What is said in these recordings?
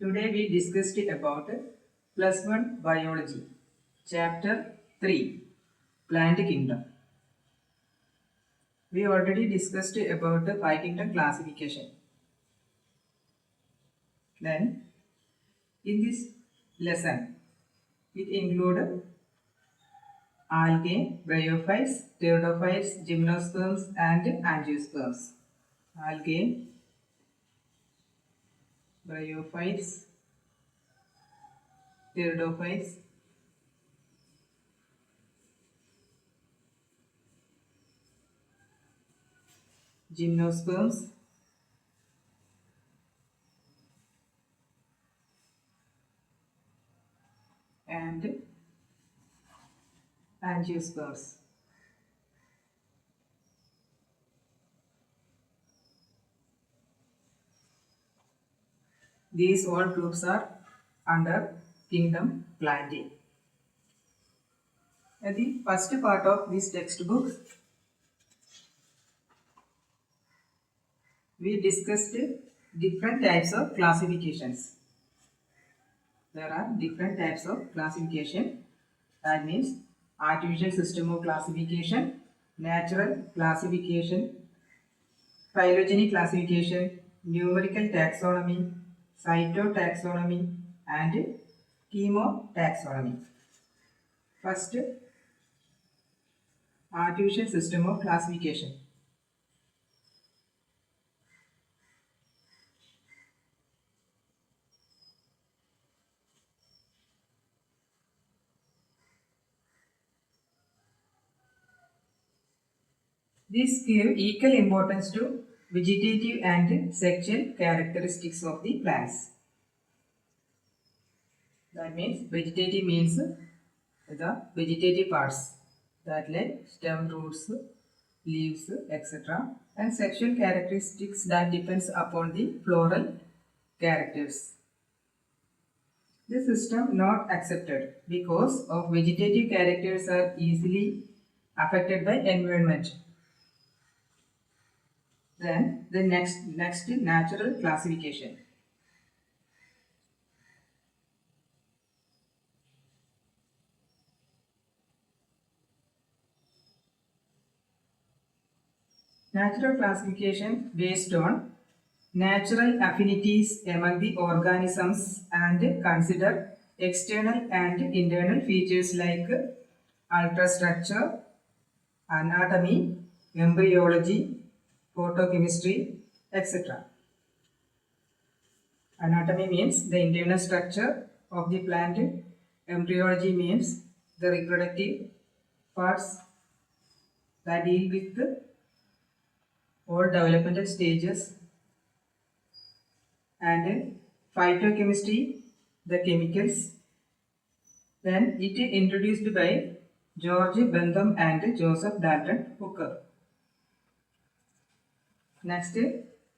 Today we discussed about plus 1 biology, chapter 3, plant kingdom. We already discussed about the 5 kingdom classification. Then in this lesson it include algae, bryophytes, pteridophytes, gymnosperms and angiosperms. Algae, bryophytes, pteridophytes, gymnosperms and angiosperms. These all groups are under kingdom Plantae. At the first part of this textbook, we discussed different types of classifications. There are different types of classification. That means artificial system of classification, natural classification, phylogeny classification, numerical taxonomy, cytotaxonomy, and chemotaxonomy. First, artificial system of classification. These give equal importance to vegetative and sexual characteristics of the plants. That means vegetative means the vegetative parts, that like stem, roots, leaves, etc. And sexual characteristics that depends upon the floral characters. This system not accepted because of vegetative characters are easily affected by environment. Then the next natural classification. Natural classification based on natural affinities among the organisms and consider external and internal features like ultrastructure, anatomy, embryology, photochemistry, etc. Anatomy means the internal structure of the plant. Embryology means the reproductive parts that deal with all developmental stages, and phytochemistry, the chemicals. Then it is introduced by George Bentham and Joseph Dalton Hooker. Next,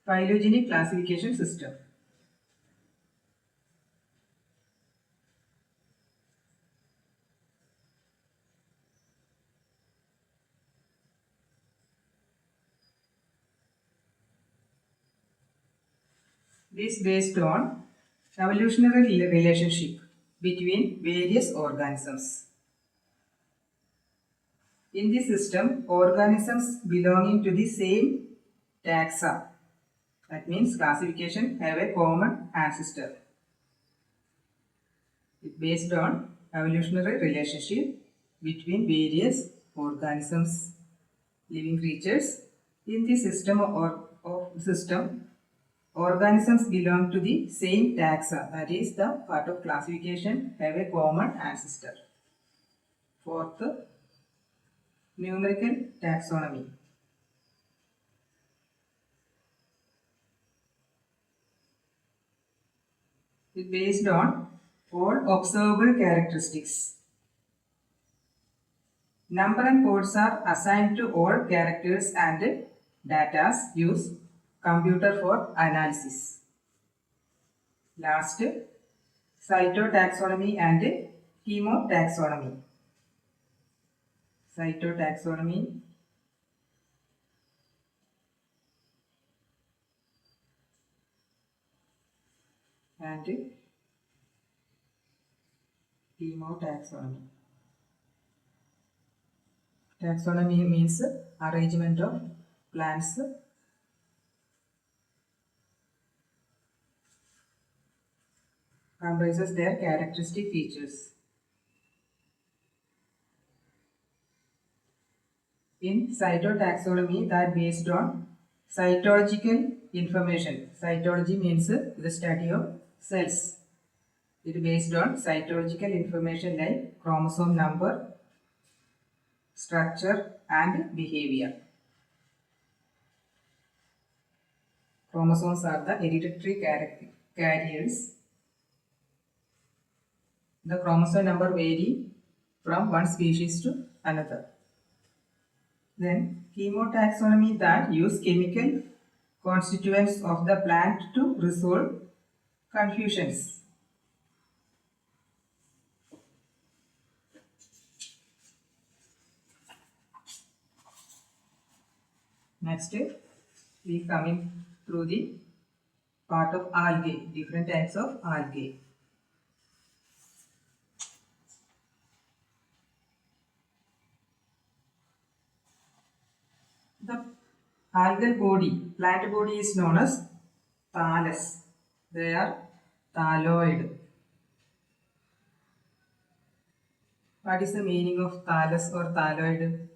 phylogeny classification system. This based on evolutionary relationship between various organisms. In this system, organisms belonging to the same taxa, that means classification, have a common ancestor. It based on evolutionary relationship between various organisms, living creatures. In this system organisms belong to the same taxa, that is the part of classification, have a common ancestor. Fourth, numerical taxonomy. It is based on all observable characteristics. Number and codes are assigned to all characters and data use computer for analysis. Last, cytotaxonomy and chemotaxonomy. Cytotaxonomy, and chemotaxonomy. Taxonomy means arrangement of plants comprises their characteristic features. In cytotaxonomy, that based on cytological information. Cytology means the study of cells. It is based on cytological information like chromosome number, structure and behavior. Chromosomes are the hereditary carriers. The chromosome number vary from one species to another. Then chemotaxonomy that use chemical constituents of the plant to resolve confusions. Next, we coming through the part of algae, different types of algae. The algal body, plant body is known as thallus. They are thalloid. What is the meaning of thallus or thalloid?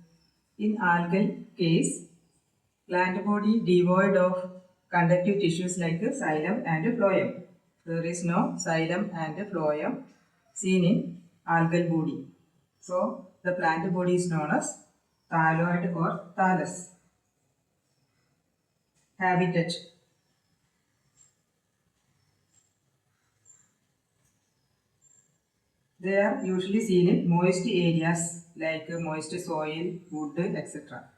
In algal case, plant body devoid of conductive tissues like xylem and phloem. There is no xylem and phloem seen in algal body. So, the plant body is known as thalloid or thallus. Habitat. They are usually seen in moist areas like moist soil, wood, etc.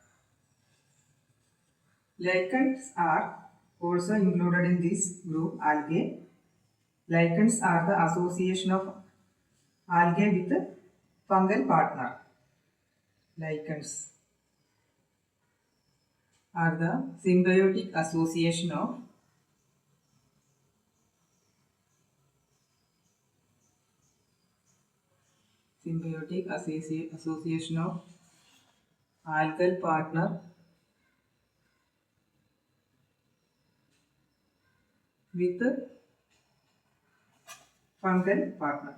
Lichens are also included in this group algae. Lichens are the association of algae with fungal partner. Lichens are the symbiotic association of algal partner with fungal partner.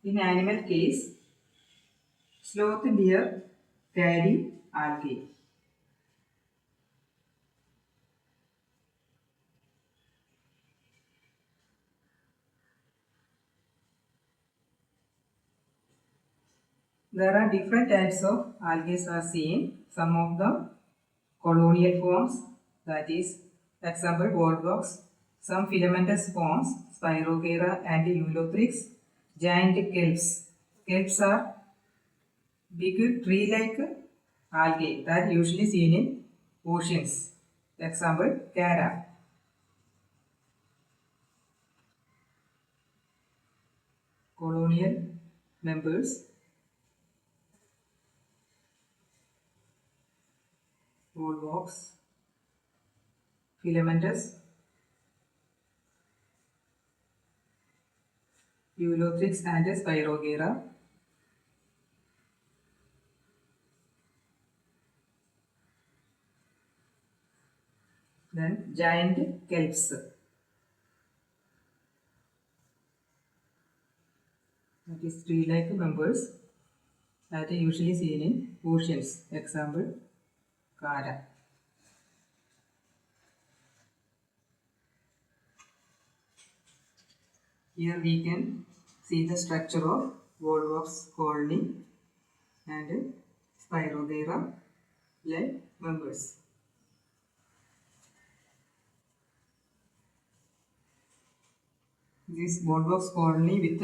In animal case, sloth bear carry algae. There are different types of algae are seen. Some of the colonial forms, that is, example, Volvox. Some filamentous forms, Spirogyra and Eulothrix. Giant kelps. Kelps are big tree-like algae that are usually seen in oceans. Example, Cara. Colonial members. Volvox, filamentous, Eulothrix and Spirogyra. Then giant kelps. That is tree-like members that are usually seen in oceans. Example, Cara. Here we can see the structure of Volvox colony and Spirogyra like members. This Volvox colony with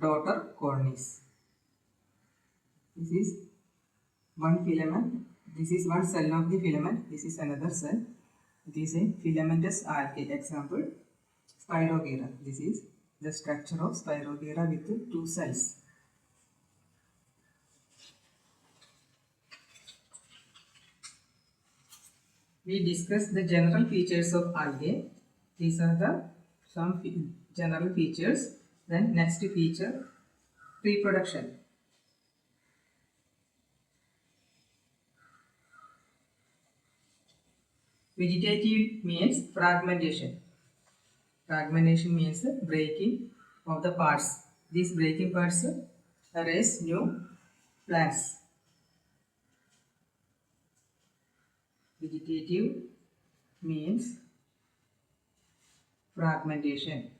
daughter colonies. This is one filament. This is one cell of the filament. This is another cell. This is a filamentous algae. Example, Spirogyra. This is the structure of Spirogyra with two cells. we discussed the general features of algae. These are the some general features. Then next feature, reproduction. Vegetative means fragmentation. Fragmentation means breaking of the parts. These breaking parts raise new plants. Vegetative means fragmentation.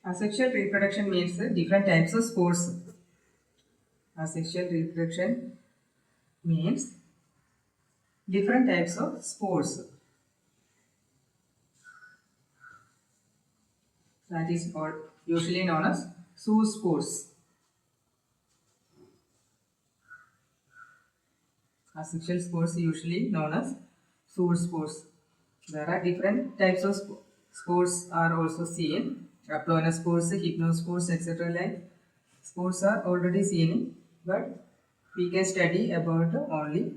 Asexual reproduction means different types of spores. Asexual reproduction means different types of spores. That is usually known as zoospores. Asexual spores usually known as zoospores. There are different types of spores are also seen. Aplonospores, hypnospores, etc. Like spores are already seen, but we can study about only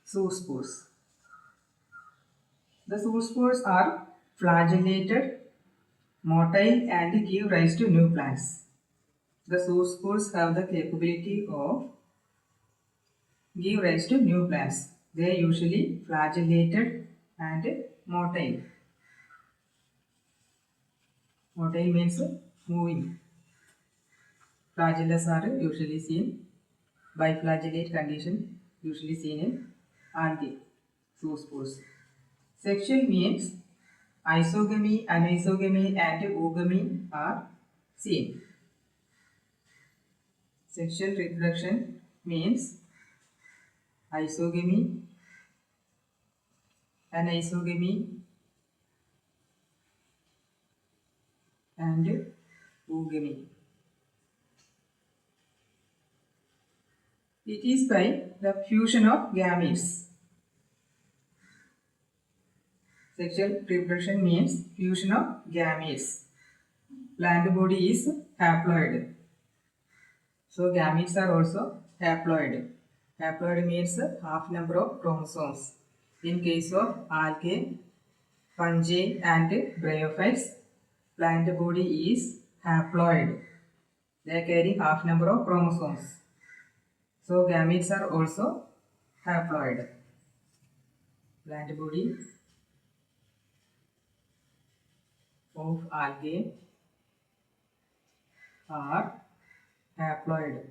zoospores. The zoospores are flagellated, motile, and give rise to new plants. The zoospores have the capability of give rise to new plants. They are usually flagellated and motile. Motile means moving. Flagellus are usually seen. Biflagellate condition usually seen in algae, zoospores. Sexual means isogamy, anisogamy, and oogamy are seen. Sexual reproduction means isogamy, anisogamy, and oogamy. It is by the fusion of gametes. Sexual reproduction means fusion of gametes. Plant body is haploid. So gametes are also haploid. Haploid means half number of chromosomes. In case of algae, fungi and bryophytes, plant body is haploid. They carry half number of chromosomes. So gametes are also haploid. Plant body of algae are haploid.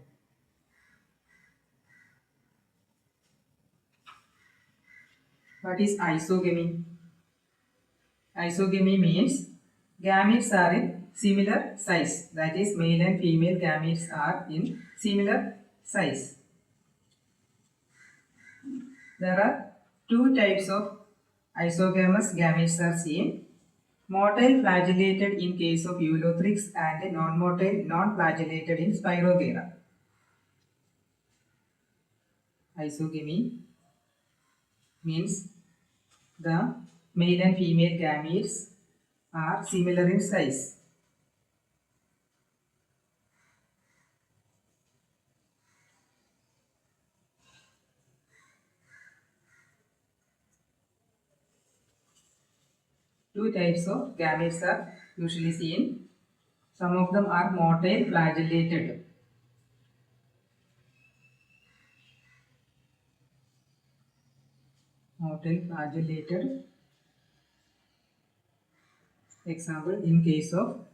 What is isogamy? Isogamy means gametes are in similar size. That is, male and female gametes are in similar size. There are two types of isogamous gametes are seen. Motile flagellated in case of Eulothrix and non-motile non-flagellated in Spirogyra. Isogamy means the male and female gametes are similar in size. Two types of gametes are usually seen. Some of them are motile flagellated. Motile flagellated. Example, in case of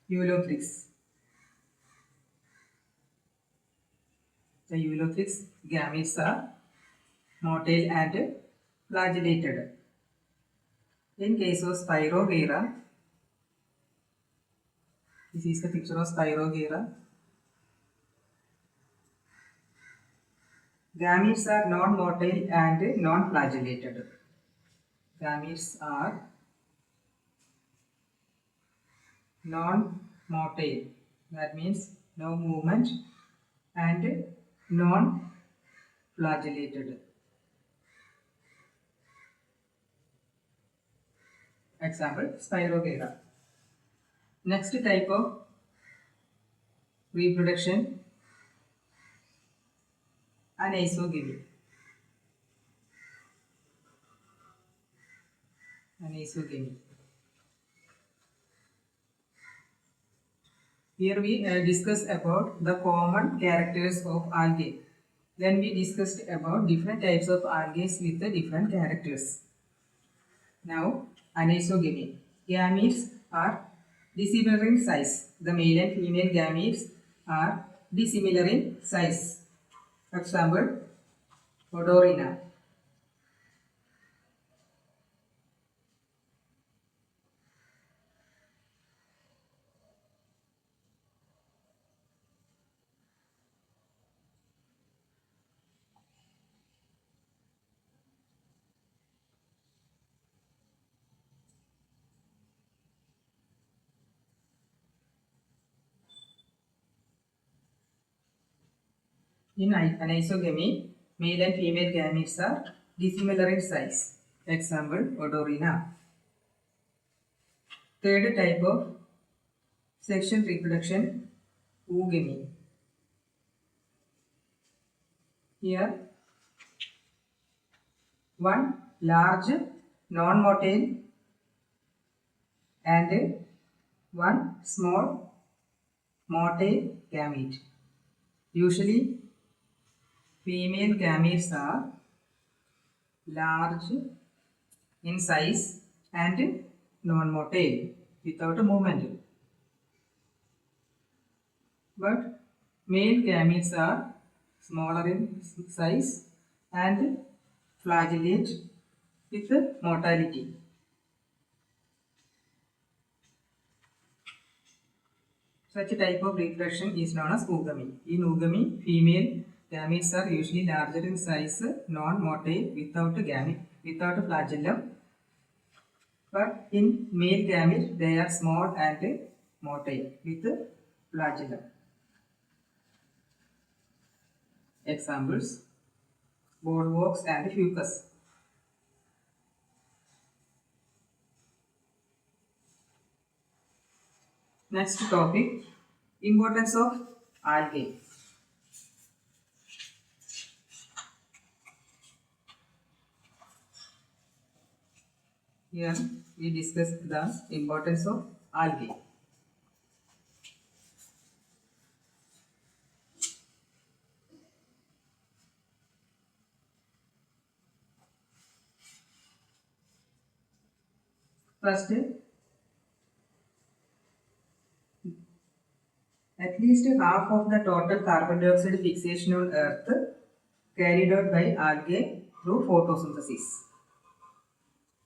Eulothrix. The Eulothrix gametes are motile and flagellated. In case of Spirogyra, this is the picture of Spirogyra. Gametes are non-motile and non-flagellated. Gametes are non-motile. That means no movement and non-flagellated. Example, Spirogyra. Next type of reproduction Anisogamy. Anisogamy. Here we discuss about the common characters of algae. Then we discussed about different types of algae with the different characters. Now, anisogamy. Gametes are dissimilar in size. The male and female gametes are dissimilar in size. For example, Odorina. In anisogamy, male and female gametes are dissimilar in size. Example, Odorina. Third type of sexual reproduction, oogamy. Here, one large non-motile and one small motile gamete. Usually, female gametes are large in size and non-motile without a movement. But male gametes are smaller in size and flagellate with motility. Such a type of reproduction is known as oogamy. In oogamy, female gametes are usually larger in size, non-motile, without a flagellum. But in male gametes, they are small and motile with flagellum. Examples: bollworms and fucus. Next topic, importance of algae. Here we discuss the importance of algae. First, at least half of the total carbon dioxide fixation on Earth carried out by algae through photosynthesis.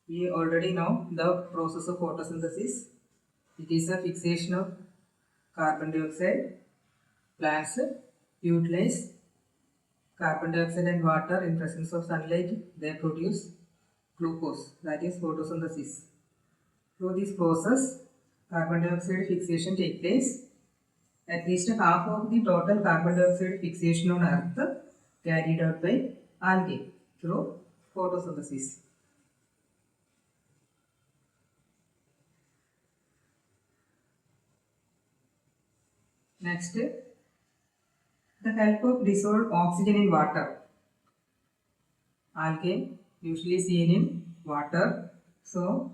We already know the process of photosynthesis. It is a fixation of carbon dioxide. Plants utilize carbon dioxide and water in presence of sunlight. They produce glucose, that is photosynthesis. Through this process, carbon dioxide fixation takes place. At least half of the total carbon dioxide fixation on Earth carried out by algae through photosynthesis. Next, the help of dissolved oxygen in water. Algae usually seen in water. So,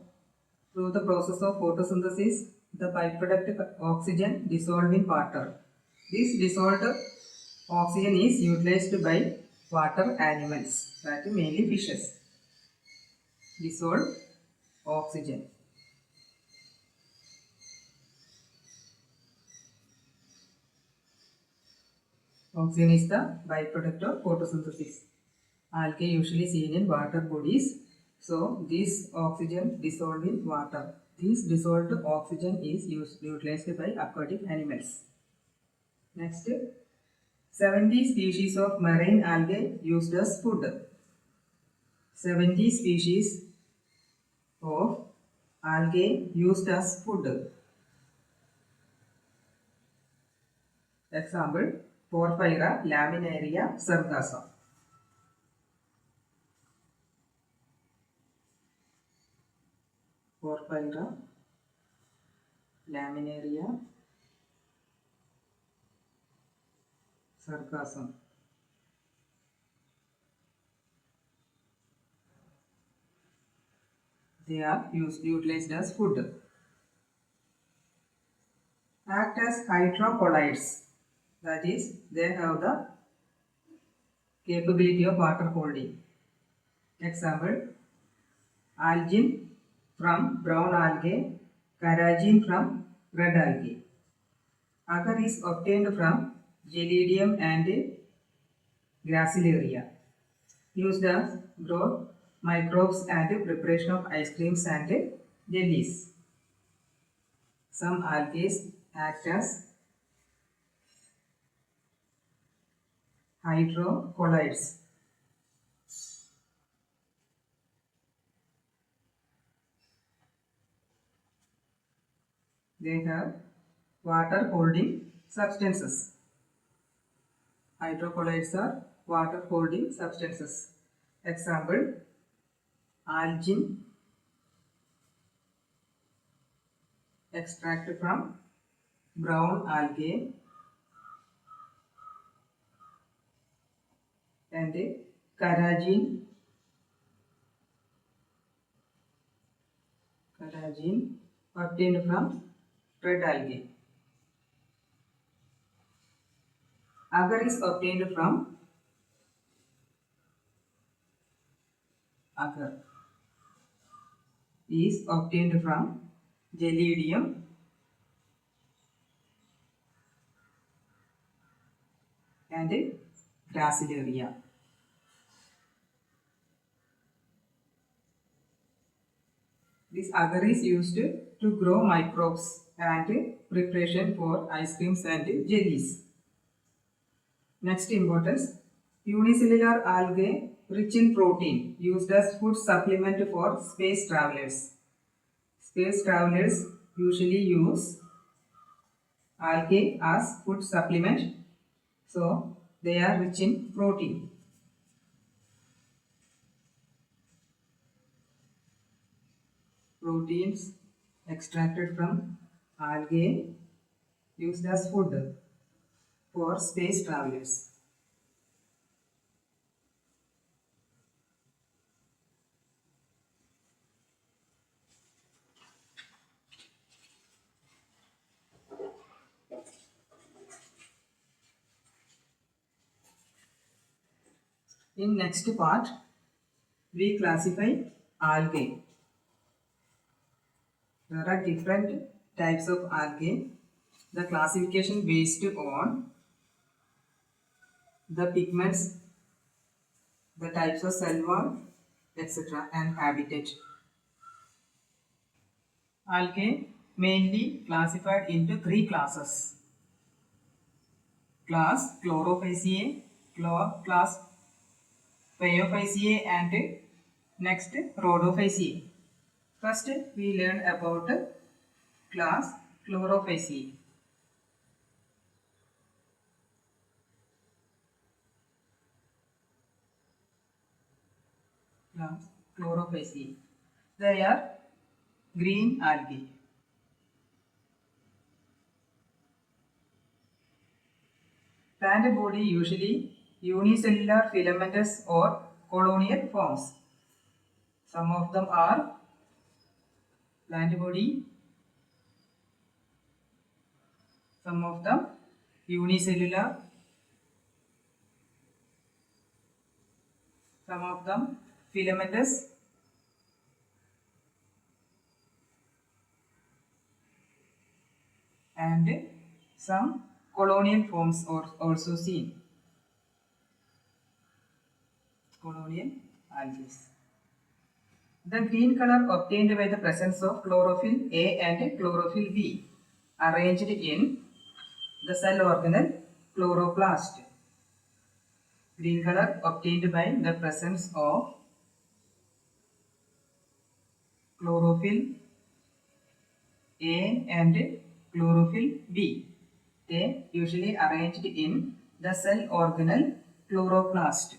through the process of photosynthesis, the byproduct oxygen dissolved in water. This dissolved oxygen is utilized by water animals, that is mainly fishes. Dissolved oxygen. Oxygen is the byproduct of photosynthesis. Algae usually seen in water bodies. So, this oxygen dissolved in water. This dissolved oxygen is utilized by aquatic animals. Next, 70 species of marine algae used as food. 70 species of algae used as food. Example, Porphyra, Laminaria, Sargassum. Porphyra, Laminaria, Sargassum. They are utilized as food. Act as hydrocolloids. That is, they have the capability of water holding. Example, algin from brown algae, carrageen from red algae. Agar is obtained from Gelidium and Gracilaria, used as grow microbes and preparation of ice creams and jellies. Some algae act as hydrocolloids. They have water holding substances. Hydrocolloids are water holding substances. Example, algin extract from brown algae and carrageen obtained from red algae. Agar is obtained from Gelidium and Gracilaria. This agar is used to grow microbes and preparation for ice creams and jellies. Next importance, unicellular algae rich in protein used as food supplement for space travelers. Space travelers usually use algae as food supplement, so they are rich in protein. Proteins extracted from algae used as food for space travelers. In next part, we classify algae. There are different types of algae. The classification based on the pigments, the types of cell wall, etc. and habitat. Algae mainly classified into three classes. Class Chlorophyceae, class Phaeophyceae and next Rhodophyceae. First we learn about class Chlorophyceae. Class Chlorophyceae. They are green algae. Plant body usually unicellular filamentous or colonial forms. Some of them are plant body, some of them unicellular, some of them filamentous, and some colonial forms are also seen. Colonial algae. The green color obtained by the presence of chlorophyll A and chlorophyll B arranged in the cell organelle chloroplast. Green color obtained by the presence of chlorophyll A and chlorophyll B. They usually arranged in the cell organelle chloroplast.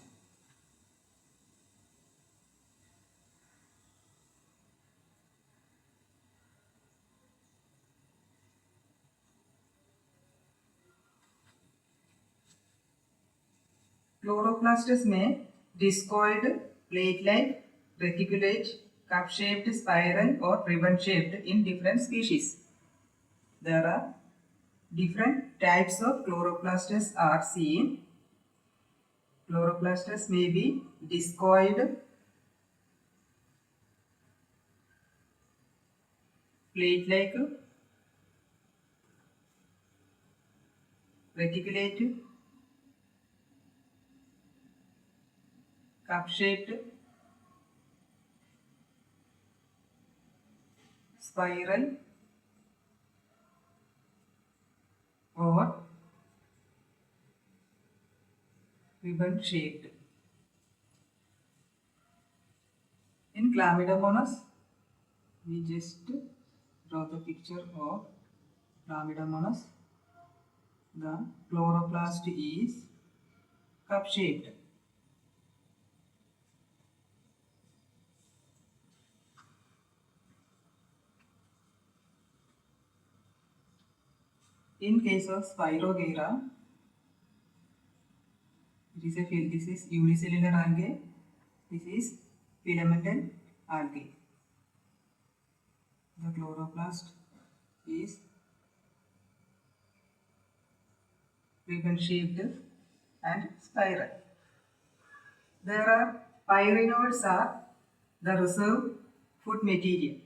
Chloroplasts may discoid, plate-like, reticulate, cup-shaped, spiral or ribbon-shaped in different species. There are different types of chloroplasts are seen. Chloroplasts may be discoid, plate-like, reticulate, cup-shaped, spiral or ribbon shaped. In Chlamydomonas, we just draw the picture of Chlamydomonas. The chloroplast is cup shaped. In case of Spirogyra, this is unicellular algae, this is filamental algae. The chloroplast is ribbon shaped and spiral. There are pyrenoids are the reserve food material.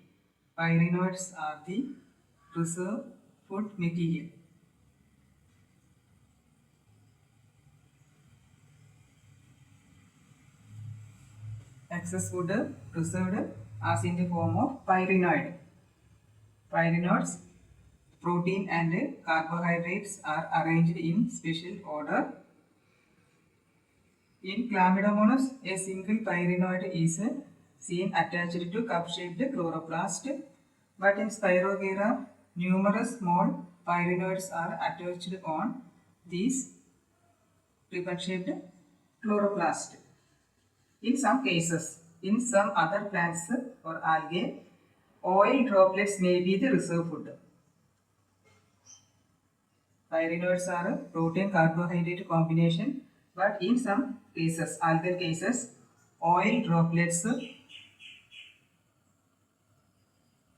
Pyrenoids are the reserve food material. Excess food preserved as in the form of pyrenoid. Pyrenoids, protein and carbohydrates are arranged in special order. In Chlamydomonas, a single pyrenoid is seen attached to cup-shaped chloroplast, but in Spirogyra, numerous small pyrenoids are attached on these ribbon-shaped chloroplast. In some cases, in some other plants or algae, oil droplets may be the reserve food. Pyrenoids are a protein-carbohydrate combination, but in some cases, algal cases, oil droplets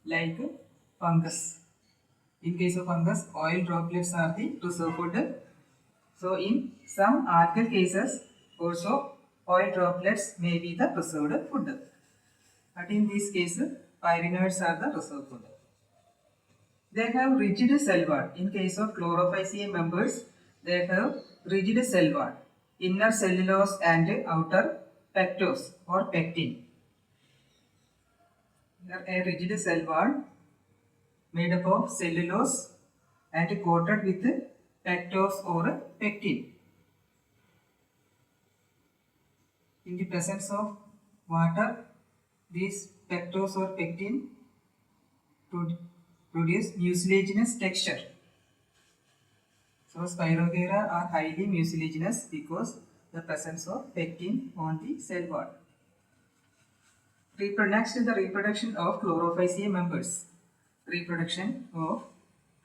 like fungus. In case of fungus, oil droplets are the reserve food. So in some algal cases, also oil droplets may be the preserved food. But in this case, pyrenoids are the reserve food. They have rigid cell wall. In case of Chlorophyceae members, they have rigid cell wall, inner cellulose and outer pectose or pectin. Here a rigid cell wall made up of cellulose and coated with pectose or pectin. In the presence of water, these pectose or pectin produce mucilaginous texture. So Spirogyra are highly mucilaginous because the presence of pectin on the cell wall. Next is the reproduction of Chlorophyceae members. Reproduction of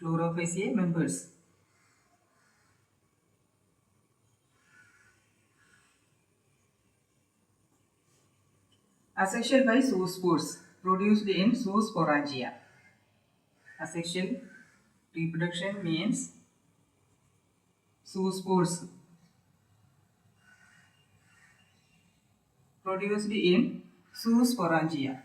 Chlorophyceae members. Asexual by zoospores produced in zoosporangia. Asexual reproduction means zoospores produced in zoosporangia.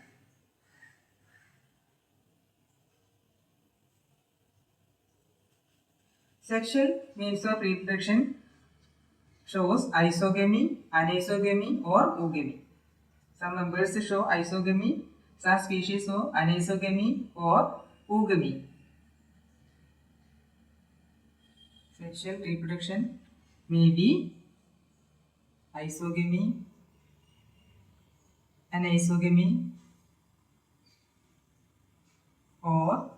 Sexual means of reproduction shows isogamy, anisogamy or oogamy. Some members show isogamy, some species show anisogamy or oogamy. Sexual reproduction may be isogamy, anisogamy or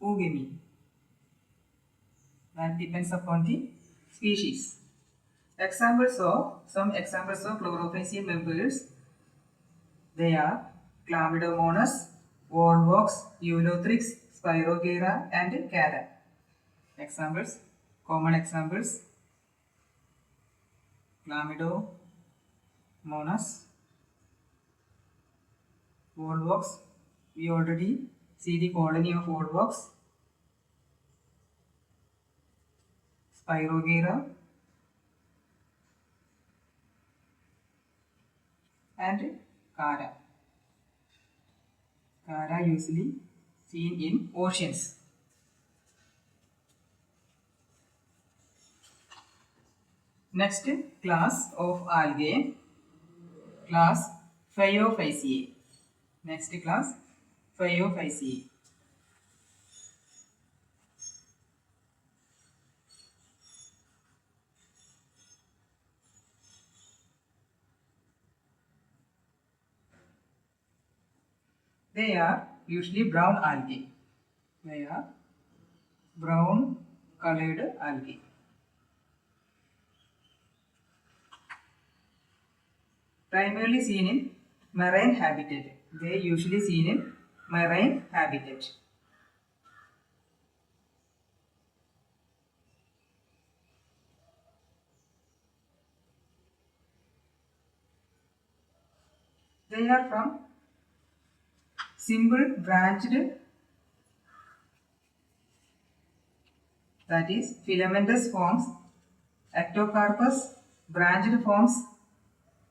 oogamy. That depends upon the species. Some examples of Chlorophyceae members, they are Chlamydomonas, Volvox, Eulothrix, Spirogyra and Cara. Examples, common examples, Chlamydomonas, Volvox. We already see the colony of Volvox. Spirogyra and Chara. Chara usually seen in oceans. Next class of algae, class Phaeophyceae. Next class, Phaeophyceae. They are usually brown algae. They are brown colored algae. Primarily seen in marine habitat. They usually seen in marine habitat. They are from simple branched, that is filamentous forms, ectocarpus, branched forms,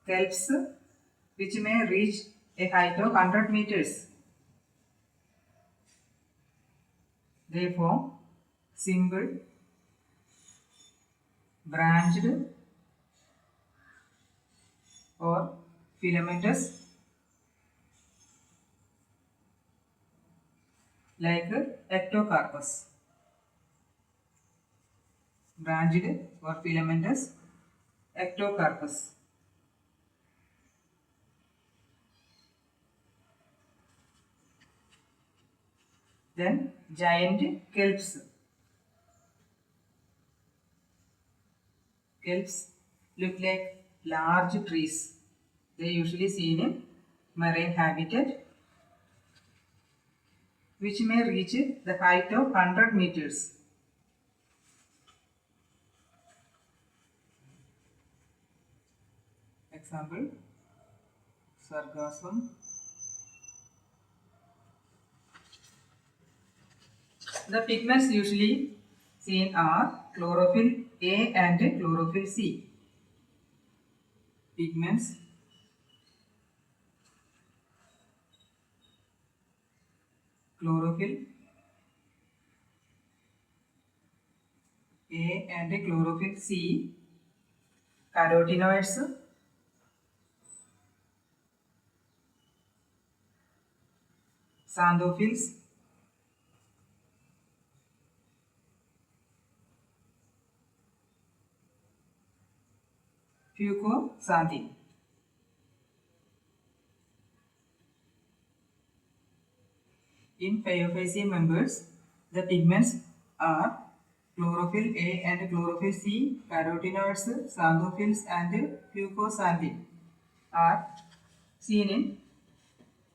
kelps, which may reach a height of 100 meters. They form simple branched or filamentous like ectocarpus. Branched or filamentous ectocarpus. Then giant kelps. Kelps look like large trees. They usually seen in marine habitat, which may reach the height of 100 meters. Example, sargassum. The pigments usually seen are chlorophyll A and chlorophyll C. Pigments chlorophyll A and chlorophyll C, carotenoids, xanthophylls, fucoxanthin. In Phaeophyceae members, the pigments are chlorophyll A and chlorophyll C, carotenoids, xanthophylls and fucoxanthin are seen in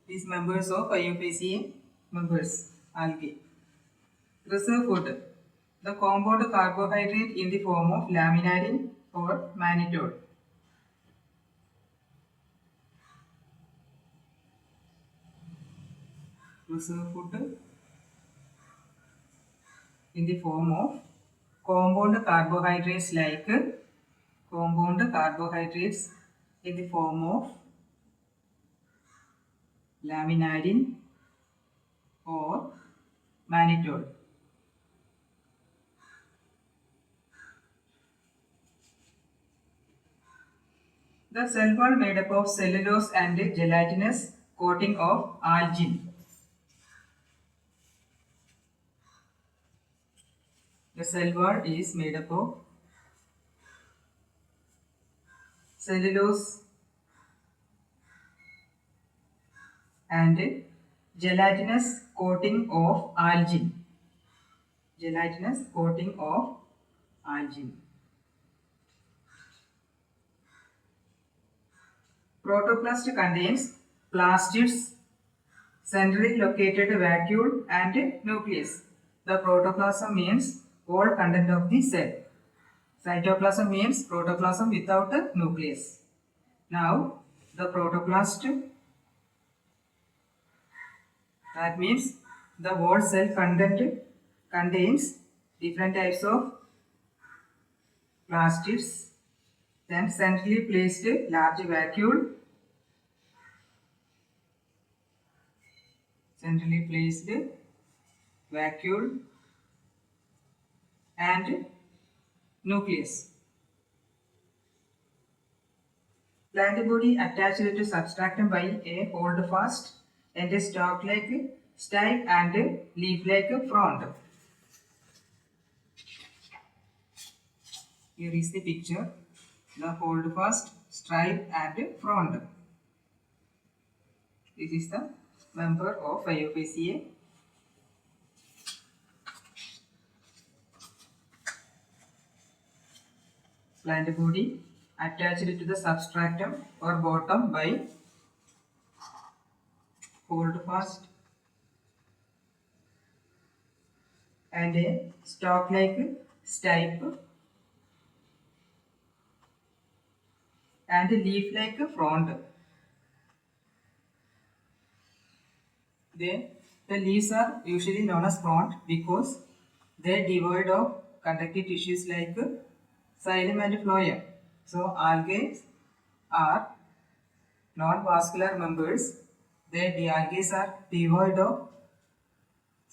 these members of Phaeophyceae members, algae. Reserve food. The compound carbohydrate in the form of laminin or mannitol. Reserve food in the form of compound carbohydrates like compound carbohydrates in the form of laminin or mannitol. The cell wall made up of cellulose and gelatinous coating of algin. The cell wall is made up of cellulose and gelatinous coating of algin. Gelatinous coating of algin. Protoplast contains plastids, centrally located vacuole and nucleus. The protoplasm means whole content of the cell. Cytoplasm means protoplasm without a nucleus. Now, the protoplast That means the whole cell content contains different types of plastids. Then centrally placed large vacuole, centrally placed vacuole and nucleus. Plant body attached to substratum by a holdfast and a stalk-like style and leaf-like frond. Here is the picture, the holdfast, stripe and frond. This is the member of Phaeophaceae. Plant body attached to the substratum or bottom by holdfast and a stalk-like stipe and leaf-like frond. The leaves are usually known as frond because they are devoid of conductive tissues like xylem and phloem. So algae are non-vascular members. The algae are devoid of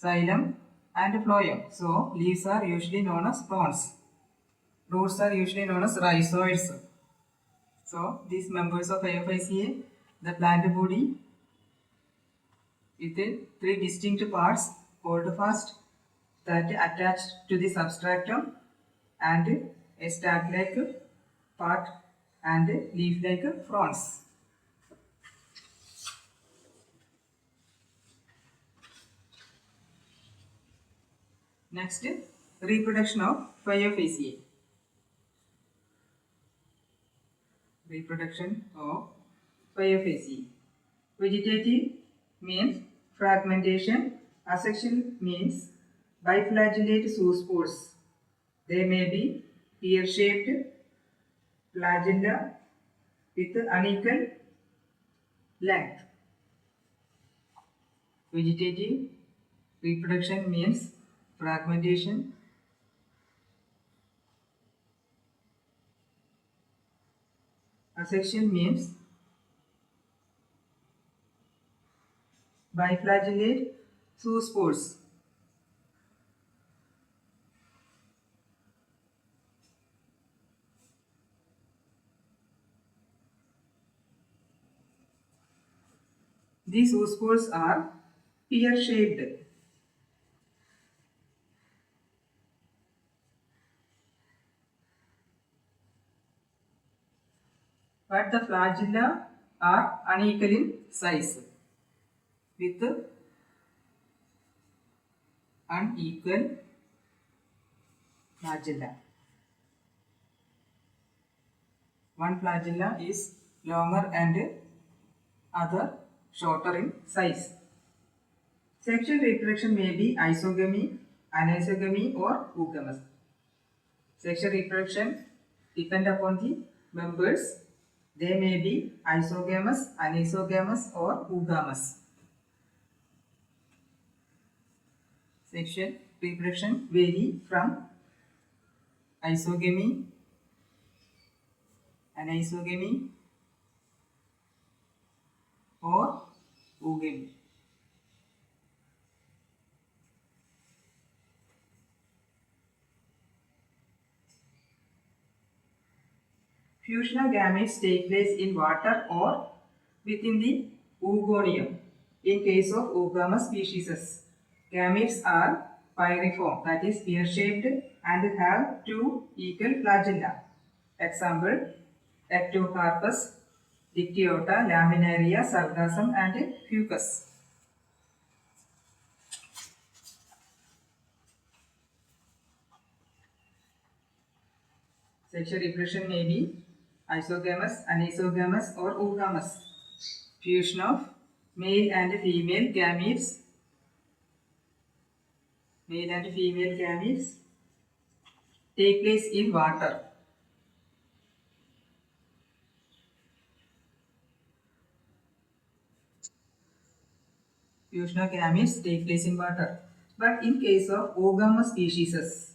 xylem and phloem. So leaves are usually known as fronds. Roots are usually known as rhizoids. So these members of Phaeophaceae, the plant body with three distinct parts: holdfast that attached to the substratum and a stalk-like part and leaf-like fronds. Next, reproduction of Phaeophaceae. Reproduction of Phaeophaceae. Vegetative means fragmentation. Asexual means biflagellate zoospores. They may be pear-shaped flagella with unequal length. Vegetative reproduction means fragmentation. Asexual means biflagellate zoospores. These zoospores are pear-shaped. But the flagella are unequal in size with unequal flagella. One flagella is longer and other shorter in size. Sexual reproduction may be isogamy, anisogamy or oogamous. Sexual reproduction depend upon the members. They may be isogamous, anisogamous or oogamous. Sexual reproduction vary from isogamy, anisogamy or oogamy. Fusional gametes take place in water or within the oogonium. In case of oogamous species, gametes are pyriform, that is pear-shaped and have two equal flagella. Example, Ectocarpus, Dictyota, Laminaria, Sargassum and Fucus. Sexual reproduction may be isogamous, anisogamous or oogamous. Fusion of male and female gametes. Male and female gametes take place in water. fusion of gametes take place in water. But in case of oogamous species,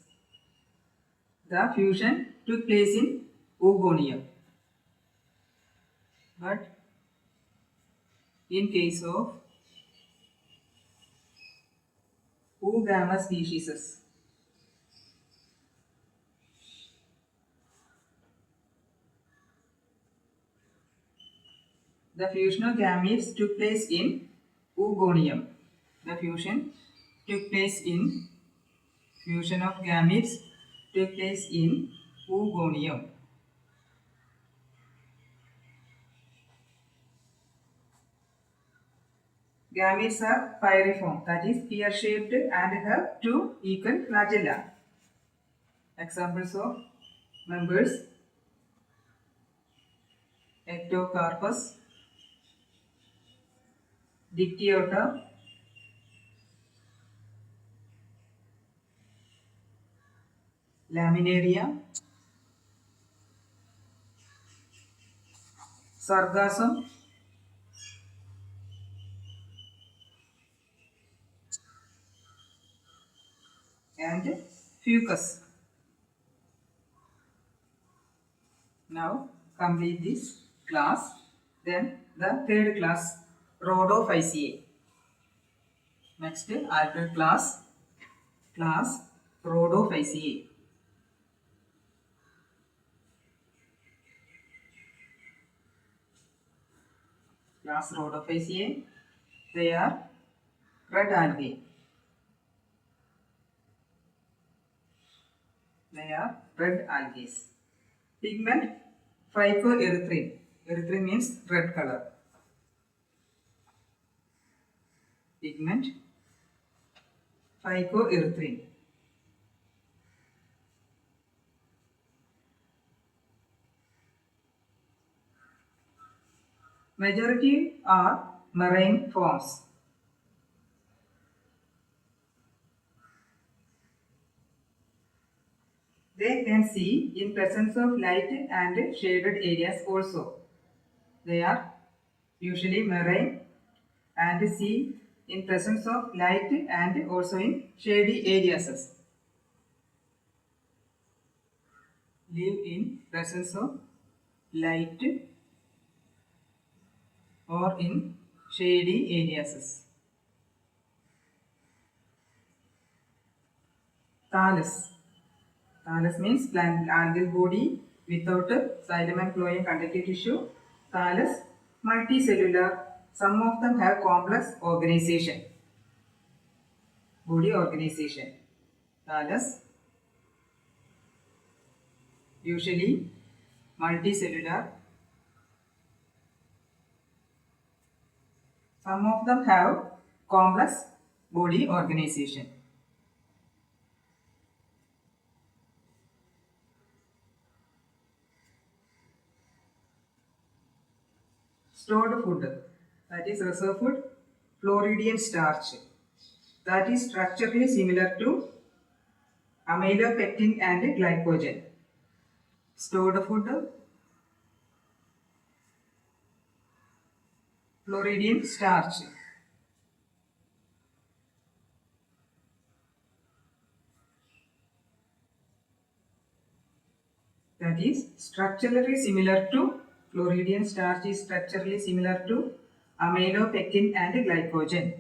the fusion took place in oogonium. But in case of oogamous species, the fusion of gametes took place in oogonium. The fusion took place in fusion of gametes took place in oogonium. Gametes are pyriform, that is pear-shaped and have two equal flagella. Examples of members: Ectocarpus, Dictyota, Laminaria, Sargassum, and Fucus. Now complete this class. Then the third class, Rhodophyceae. Next, after class Rhodophyceae. Class Rhodophyceae. They are red algae. They are red algae. Pigment phycoerythrin. Erythrin means red color. Pigment phycoerythrin. Majority are marine forms. They can see in presence of light and shaded areas also. They are usually marine and see in presence of light and also in shady areas. Live in presence of light or in shady areas. Thallus. Thallus means plant algal body without xylem and phloem conductive tissue. Thallus multicellular. Some of them have complex organization. Body organization. Thallus usually multicellular. Some of them have complex body organization. Stored food, that is reserve food, Floridian starch, that is structurally similar to amylopectin and glycogen. Stored food, Floridian starch. That is structurally similar to Floridian starch is structurally similar to amylopectin and glycogen.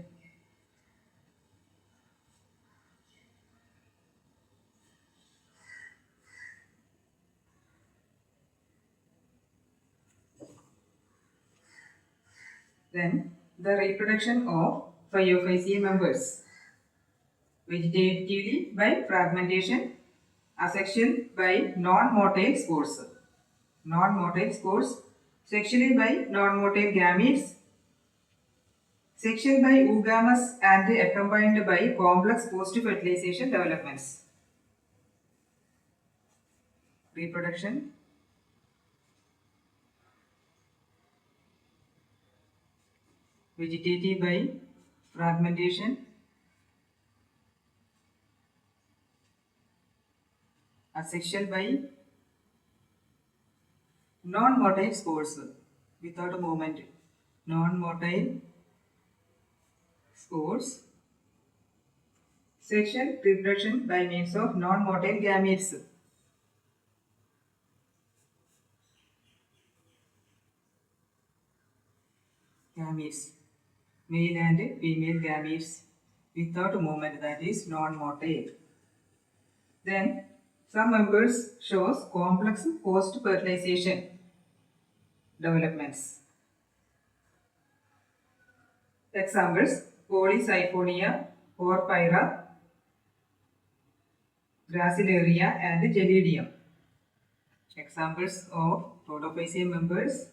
Then the reproduction of Phaeophyceae members. Vegetatively by fragmentation, asexual by non-motile spores. Non-motile spores, sexually by non-motile gametes, sexual by oogamous and accompanied by complex post-fertilization developments. Reproduction. Vegetative by fragmentation, asexual by non-motile spores without a movement. Non-motile spores. Sexual reproduction by means of non-motile gametes. Gametes, male and female gametes without movement, that is non-motile. Then some members shows complex post-fertilization developments. Examples: Polysiphonia, Porphyra, Gracilaria and Gelidium. Examples of Rhodophycean members: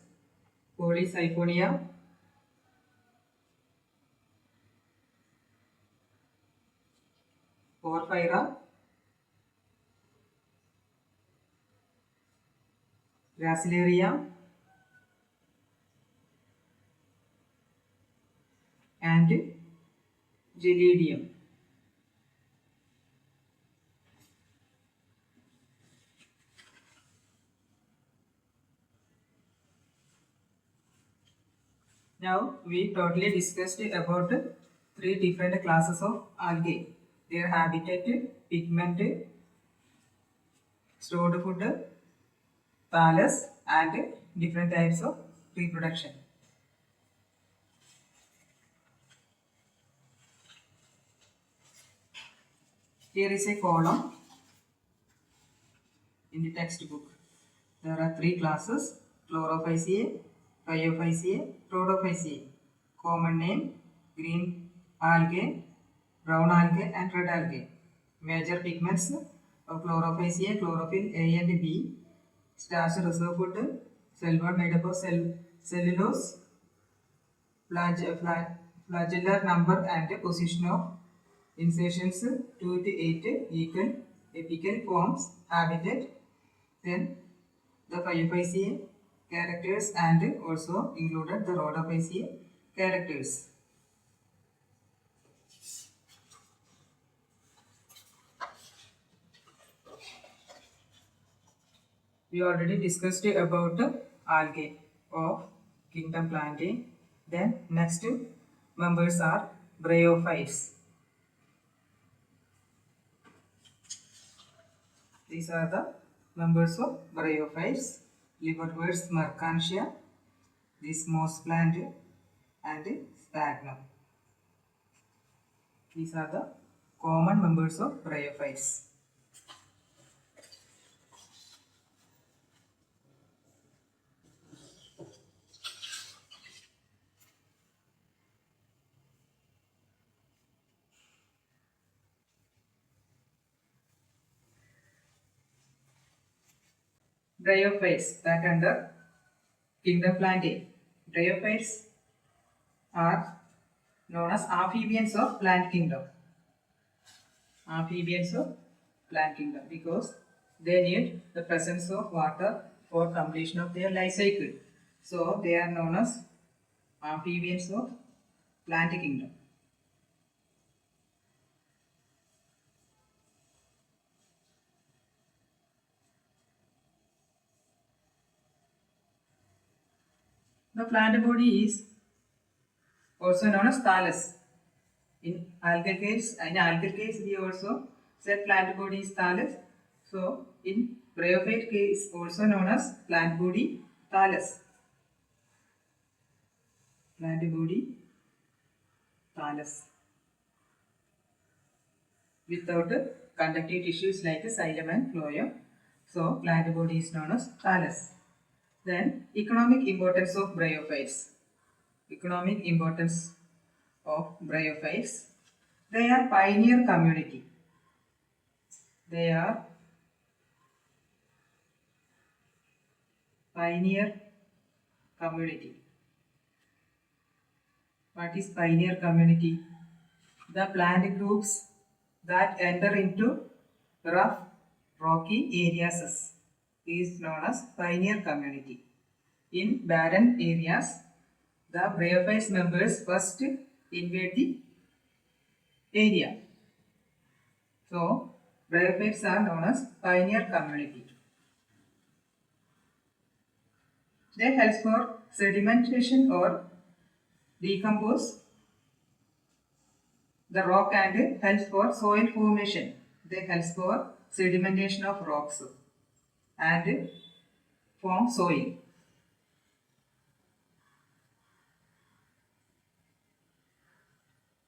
Polysiphonia, Porphyra, Gracilaria and Gelidium. Now we totally discussed about three different classes of algae: their habitat, pigment, stored food, thallus, and different types of reproduction. Here is a column in the textbook. There are three classes: Chlorophyceae, Phaeophyceae, Rhodophyceae. Common name: green algae, brown algae and red algae. Major pigments of Chlorophyceae: chlorophyll A and B, starch reserve food, cell wall made up of cellulose, flagellar number and position of insertions 2 to 8 equal apical forms habitat. Then the Phaeophyceae characters and also included the Rhodophyceae characters. We already discussed about algae of kingdom Plantae. Then next members are bryophytes. These are the members of bryophytes: liverworts, mercantia, this moss plant and sphagnum. These are the common members of bryophytes. Bryophytes that under kingdom Plantae. Bryophytes are known as amphibians of plant kingdom. Amphibians of plant kingdom because they need the presence of water for completion of their life cycle. So they are known as amphibians of plant kingdom. The plant body is also known as thallus. In algal case, we also said plant body is thallus. So in bryophyte case, also known as plant body thallus. Plant body thallus. Without conductive tissues like xylem and phloem. So plant body is known as thallus. Then economic importance of bryophytes. Economic importance of bryophytes. They are pioneer community. They are pioneer community. What is pioneer community? The plant groups that enter into rough, rocky areas is known as pioneer community. In barren areas, the bryophytes members first invade the area. So, bryophytes are known as pioneer community. They help for sedimentation or decompose the rock and helps for soil formation. They helps for sedimentation of rocks and form soil.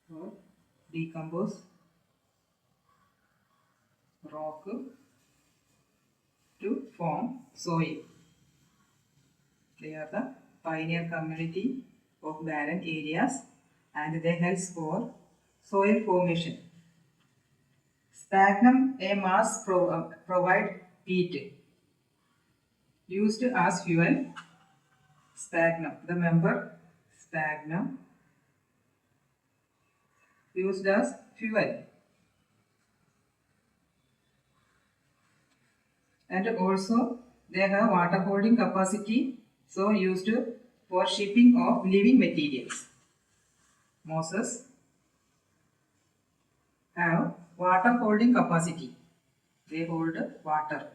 So, decompose rock to form soil. They are the pioneer community of barren areas and they help for soil formation. Sphagnum, a mass provide peat used as fuel. Sphagnum, the member sphagnum used as fuel. And also they have water holding capacity, so used for shipping of living materials. Mosses have water holding capacity. They hold water.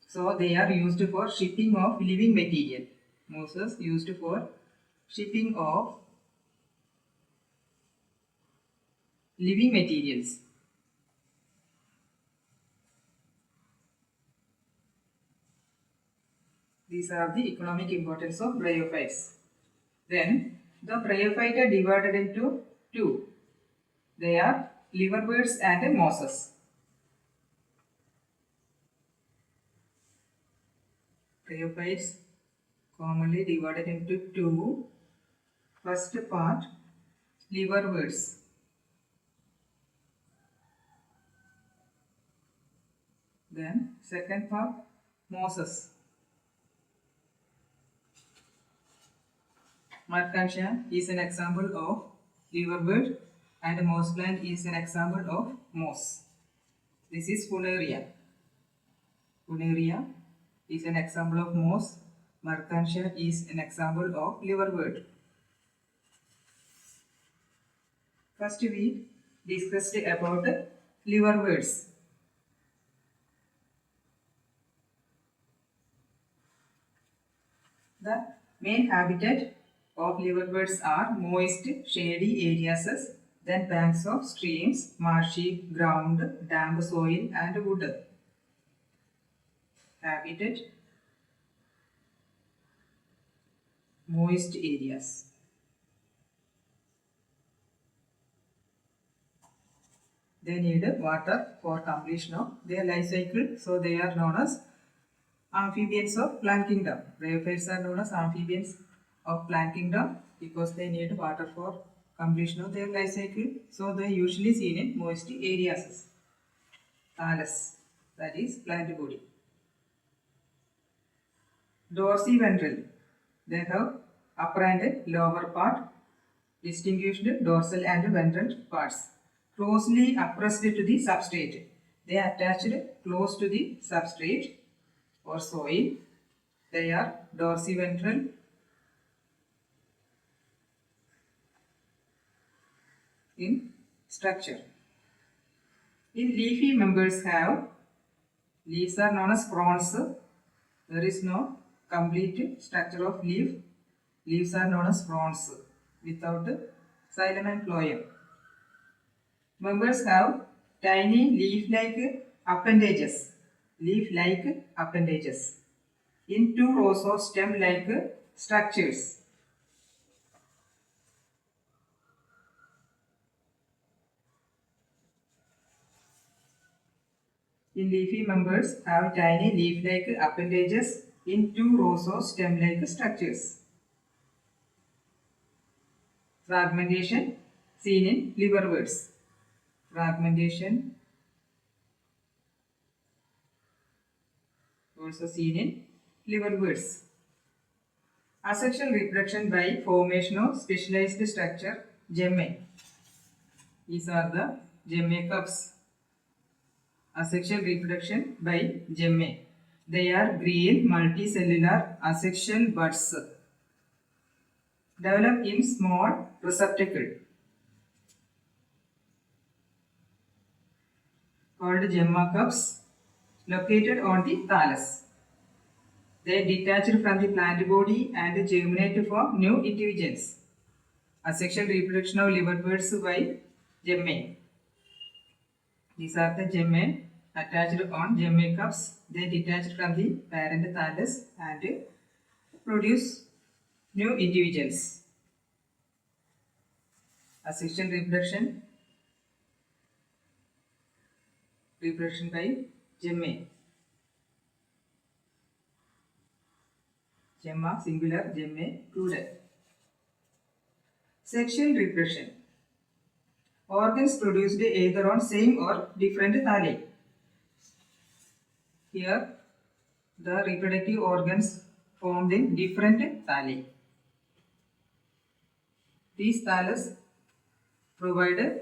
So they are used for shipping of living material. Mosses used for shipping of living materials. These are the economic importance of bryophytes. Then the bryophytes are divided into two. They are liverbirds and mosses. Bryophytes commonly divided into two. First part, liverbirds. Then second part, mosses. Mercantia is an example of liverbird and moss plant is an example of moss. This is Funaria. Funaria is an example of moss. Mercantia is an example of liverbird. First we discussed about liverbirds. The main habitat of liverbirds are moist, shady areas, then banks of streams, marshy ground, damp soil and wood. Habitat, moist areas. They need water for completion of their life cycle, so they are known as amphibians of plant kingdom. Bryophytes are known as amphibians of plant kingdom because they need water for completion of their life cycle. So they are usually seen in moist areas. Thallus, that is plant body. Dorsiventral, they have upper and lower part, distinguished dorsal and ventral parts, closely pressed to the substrate. They are attached close to the substrate or soil. They are dorsiventral. In structure. In leafy members have leaves are known as fronds. There is no complete structure of leaf. Leaves are known as fronds without xylem and phloem. Members have tiny leaf-like appendages. Leaf-like appendages in two rows of stem-like structures. In leafy members have tiny leaf-like appendages in two rows of stem-like structures. Fragmentation seen in liverbirds. Fragmentation also seen in liverbirds. Asexual reproduction by formation of specialized structure gemmae. These are the gemmae cups. Asexual reproduction by gemmae. They are green multicellular asexual buds develop in small receptacle called gemma cups located on the thallus. They detach from the plant body and germinate to form new individuals. Asexual reproduction of liverbirds by gemmae. These are the gemmae attached on gemmae cups. They detach from the parent thallus and produce new individuals. Asexual reproduction by gemmae. Gemma singular, gemmae plural. Sexual reproduction. Organs produced either on same or different thalli. Here, the reproductive organs formed in different thalli. These thallus provide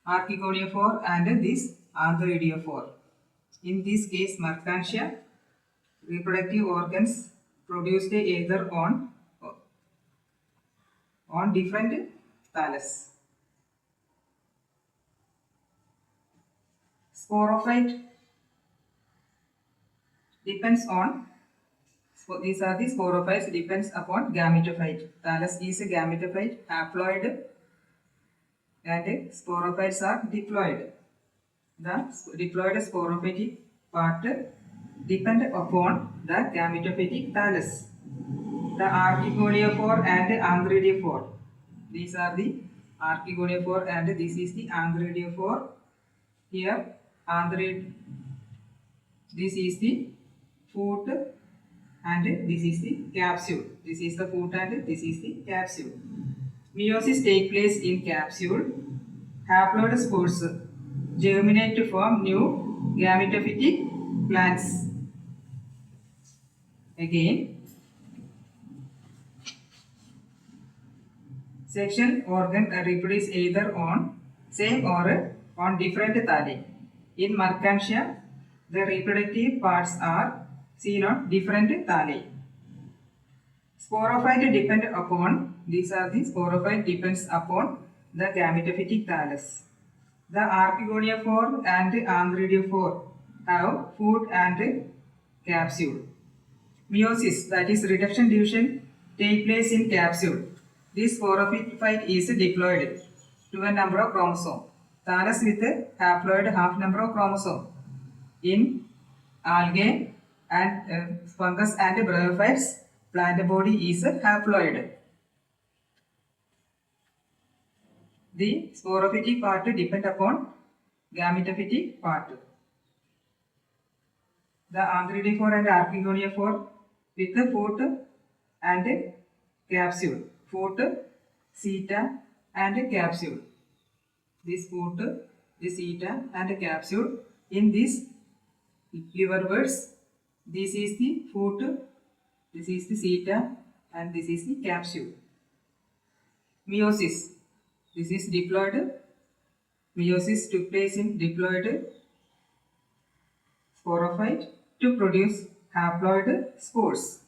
archegoniophore and this antheridophore. In this case, Mercantia, reproductive organs produced either on different thallus. Sporophyte depends on, these are the sporophytes depends upon gametophyte. Thallus is a gametophyte, haploid, and sporophytes are diploid. The diploid sporophytic part depend upon the gametophytic thallus. The archegoniophore and antheridophore. These are the archegoniophore and this is the antheridophore. Here, this is the foot and this is the capsule. This is the foot and this is the capsule. Meiosis takes place in capsule. Haploid spores germinate to form new gametophytic plants. Again, sexual organ reproduce either on same or on different thalli. In Mercantia, the reproductive parts are seen on different thalli. Sporophyte depend upon, these are the sporophyte depends upon the gametophytic thallus. The archegoniophore and antheridophore have foot and capsule. Meiosis, that is reduction division, take place in capsule. This sporophyte is diploid to a number of chromosomes. Thallus with haploid half number of chromosomes. In algae and fungus and bryophytes, plant body is haploid. The sporophytic part depend upon gametophytic part. The antheridophore and archegoniophore with the foot and capsule. Foot, seta and capsule. This foot, this seta and capsule. In this liverworts, this is the foot, this is the seta and this is the capsule. Meiosis. This is diploid. Meiosis took place in diploid sporophyte to produce haploid spores.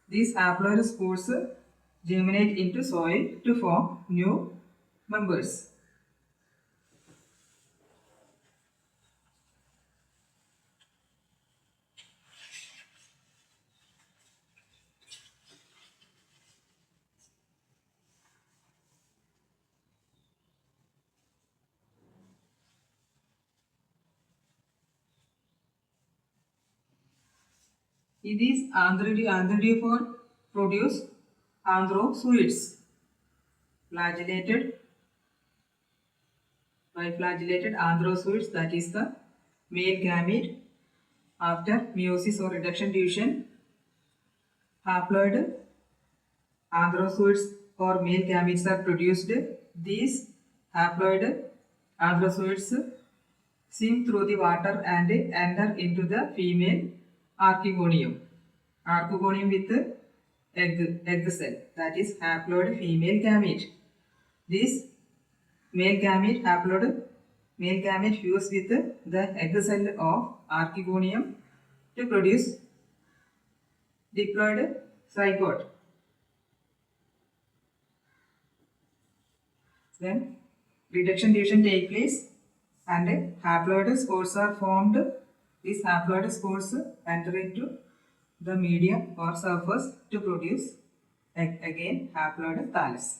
These haploid spores germinate into soil to form new members. In these antheridophore produce anthrozoids, biflagellated anthrozoids, that is the male gamete. After meiosis or reduction division, haploid anthrozoids or male gametes are produced. These haploid anthrozoids swim through the water and enter into the female archegonium. Archegonium with egg cell, that is haploid female gamete. This male gamete, haploid male gamete fuse with the egg cell of archegonium to produce diploid zygote. Then reduction division take place and haploid spores are formed. These haploid spores enter into the medium or surface to produce again haploid thallus.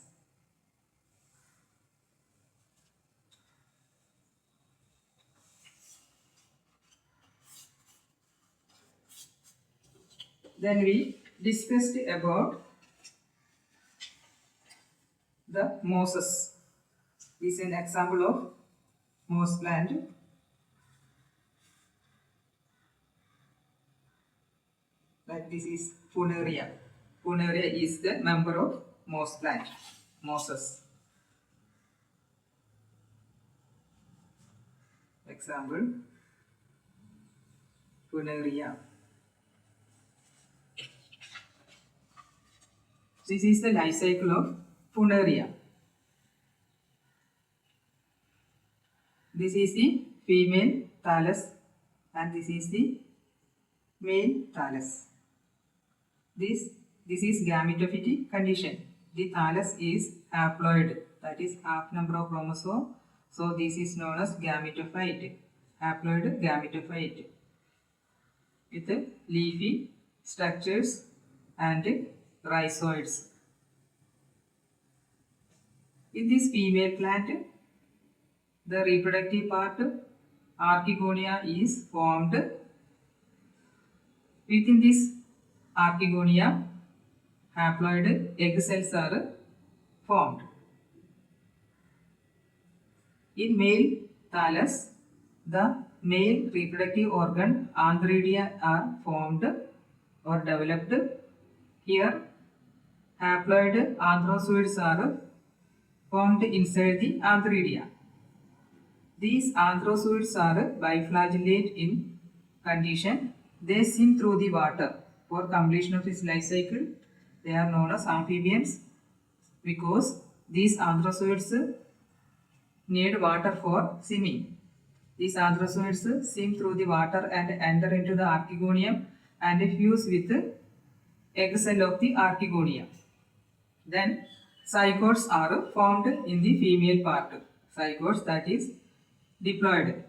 Then we discussed about the mosses. This is an example of moss plant. Like this is Funaria. Funaria is the member of moss plant, mosses. Example, Funaria. This is the life cycle of Funaria. This is the female thallus and this is the male thallus. This is gametophytic condition. The thallus is haploid, that is half number of chromosome. So this is known as gametophyte, haploid gametophyte with leafy structures and rhizoids. In this female plant, the reproductive part, archegonia, is formed. Within this archegonia, haploid egg cells are formed. In male thallus, the male reproductive organ antheridia are formed or developed. Here, haploid anthrozoids are formed inside the antheridia. These anthrozoids are biflagellate in condition. They swim through the water for completion of its life cycle. They are known as amphibians because these anthrozoids need water for swimming. These anthrozoids swim through the water and enter into the archegonium and fuse with the egg cell of the archegonia. Then zygotes are formed in the female part. Zygotes, that is diploid.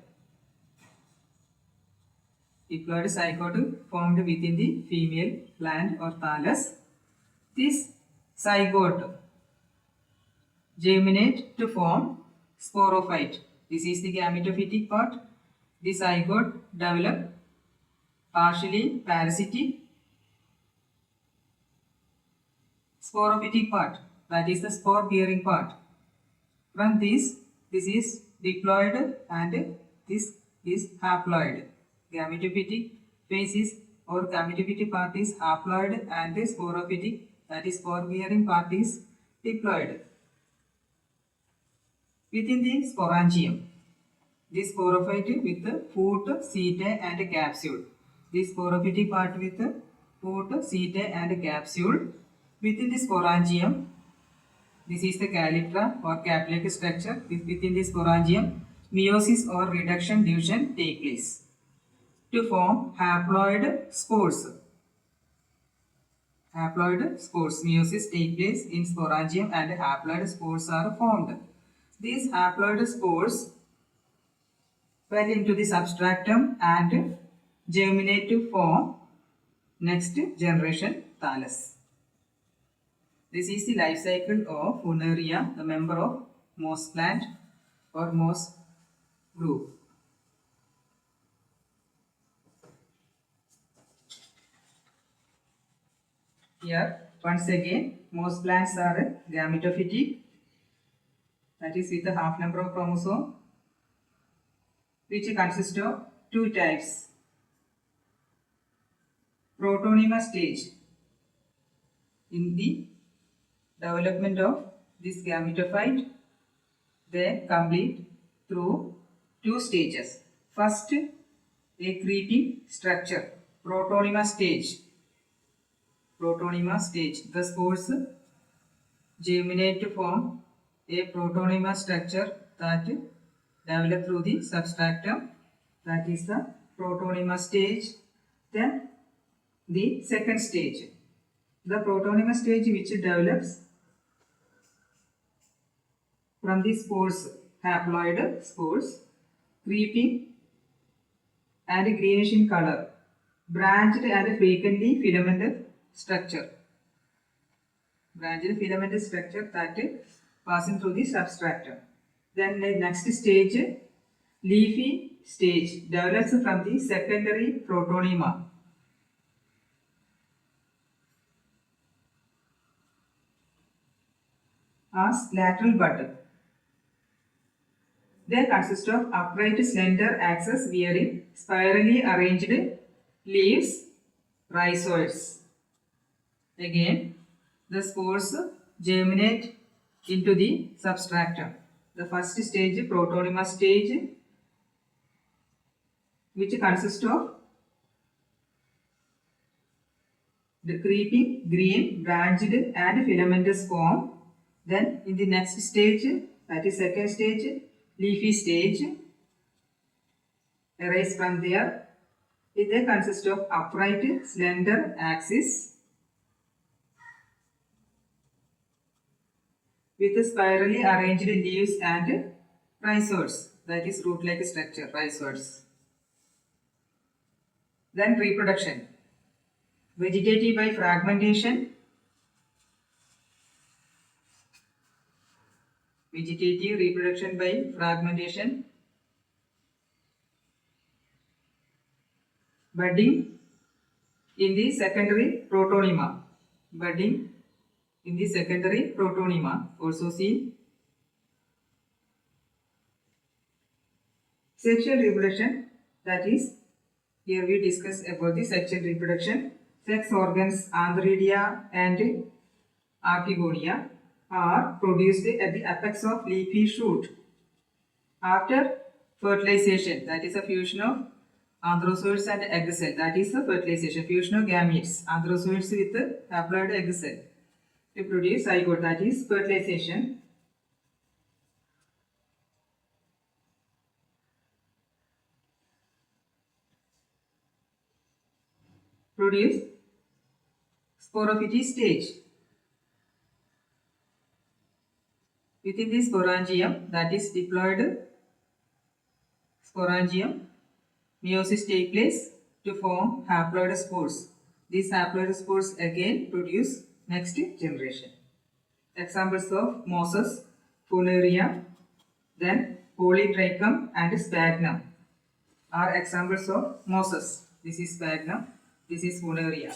Diploid zygote formed within the female plant or thallus. This zygote germinate to form sporophyte. This is the gametophytic part. The zygote develop partially parasitic sporophytic part, that is the spore bearing part. From this is diploid and this is haploid. Gametophytic phase is or gametophytic part is haploid and sporophytic, that is spore bearing part, is diploid. Within the sporangium, this sporophyte with foot, setae and capsule. This sporophytic part with foot, setae and capsule. Within the sporangium, this is the calyptra or cap-like structure. Within the sporangium, meiosis or reduction division take place to form haploid spores. Haploid spores. Meiosis take place in sporangium and haploid spores are formed. These haploid spores fell into the substratum and germinate to form next generation thallus. This is the life cycle of Funaria, the member of moss plant or moss group. Here, once again, moss plants are gametophytic, that is with a half number of chromosome, which consists of two types. Protonema stage. In the development of this gametophyte, they complete through two stages. First, a creeping structure, protonema stage. Protonema stage. The spores germinate to form a protonema structure that develop through the substratum, that is the protonema stage. Then the second stage, the protonema stage, which develops from the spores, haploid spores, creeping and greenish in color, branched and frequently filamented structure. Branched filamented structure that passing through the substratum. Then the next stage, leafy stage, develops from the secondary protonema. as lateral bud. They consist of upright slender axis bearing spirally arranged leaves, rhizoids. Again, the spores germinate into the substratum. The first stage, protonema stage, which consists of the creeping, green, branched and filamentous form. Then in the next stage, that is second stage, leafy stage, arise from there. They consist of upright, slender axis with spirally arranged leaves and rhizoids, that is root-like structure, rhizoids. Then reproduction. Vegetative by fragmentation. Vegetative reproduction by fragmentation. Budding in the secondary protonema. Budding in the secondary protonema, also seen. Sexual reproduction, that is, here we discuss about the sexual reproduction. Sex organs, antheridia and archegonia, are produced at the apex of leafy shoot. After fertilization, that is a fusion of anthrozoids and egg cell, that is the fertilization, fusion of gametes, anthrozoids with haploid egg cell to produce zygote, that is fertilization. Produce sporophyte stage. Within the sporangium, that is diploid sporangium, meiosis take place to form haploid spores. These haploid spores again produce next generation. Examples of mosses, funaria, then polytrichum and sphagnum are examples of mosses. This is sphagnum, this is funaria.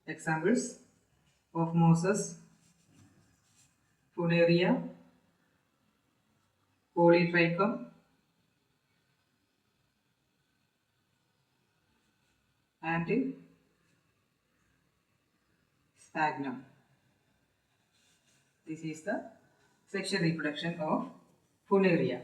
Examples of mosses, funaria, polytrichum and sphagnum. This is the sexual reproduction of funaria.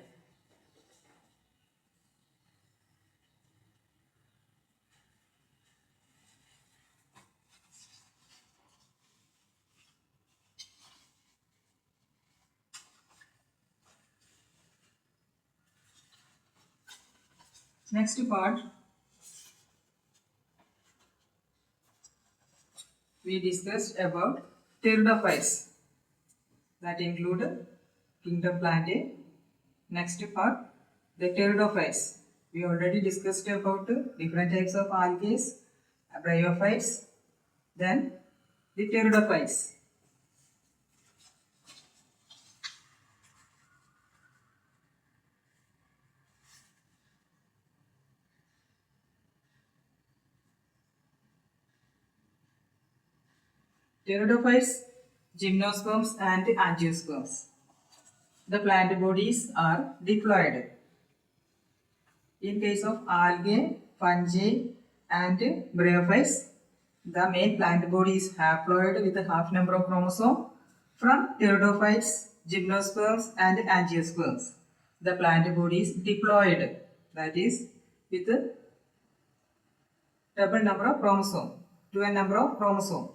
Next part, we discussed about pteridophytes, that include kingdom Plantae. Next part, the pteridophytes. We already discussed about different types of algae, bryophytes, then the pteridophytes. Pteridophytes, gymnosperms and angiosperms. The plant bodies are diploid. In case of algae, fungi and bryophytes, the main plant body is haploid with a half number of chromosomes. From pteridophytes, gymnosperms and angiosperms, the plant body is diploid, that is with a double number of chromosomes, 2n number of chromosomes.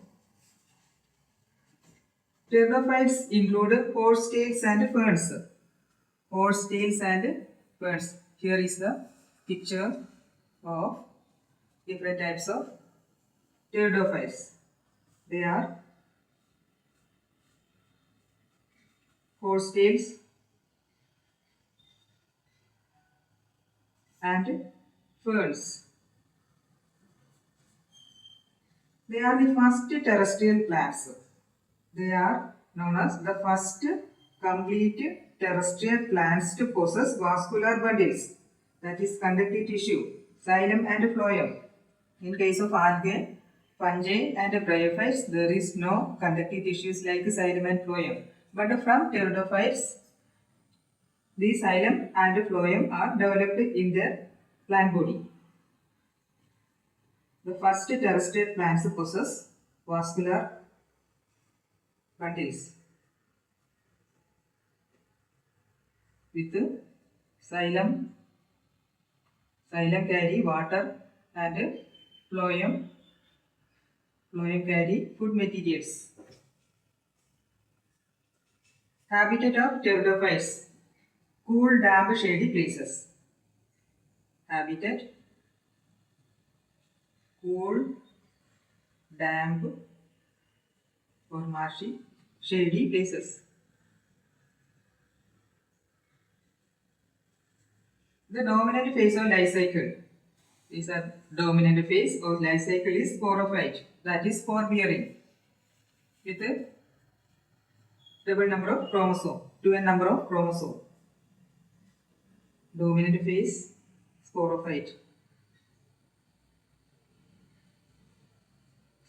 Pteridophytes include horsetails and ferns. Horsetails and ferns. Here is the picture of different types of pteridophytes. They are horsetails and ferns. They are the first terrestrial plants. They are known as the first complete terrestrial plants to possess vascular bundles, that is conductive tissue, xylem and phloem. In case of algae, fungi and bryophytes, there is no conductive tissues like xylem and phloem. But from pteridophytes, the xylem and phloem are developed in their plant body. The first terrestrial plants possess vascular bundles with xylem carry water and phloem carry food materials. Habitat of pteridophytes: cool, damp, shady places. Habitat: cool, damp or marshy, shady places. The dominant phase of life cycle is a dominant phase of life cycle is sporophyte, that is spore bearing, with a double number of chromosome, 2n number of chromosome. Dominant phase sporophyte.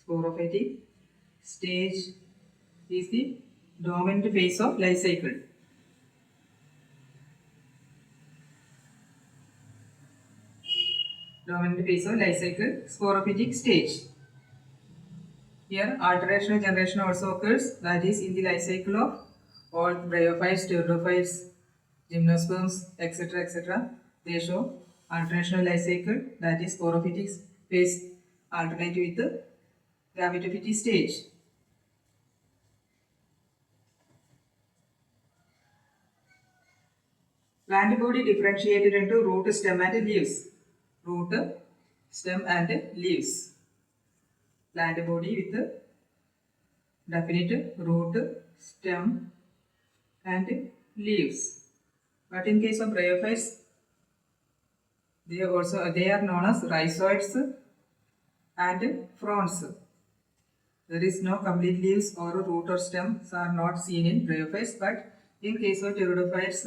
Sporophytic stage is the dominant phase of life cycle. Dominant phase of life cycle, sporophytic stage. Here alterational generation also occurs, that is in the life cycle of all bryophytes, pteridophytes, gymnosperms, etc. They show alterational life cycle, that is sporophytic phase alternate with the gametophytic stage. Plant body differentiated into root, stem and leaves. Root, stem and leaves. Plant body with definite root, stem and leaves. But in case of bryophytes, they are known as rhizoids and fronds. There is no complete leaves or root or stems are not seen in bryophytes, but in case of pteridophytes,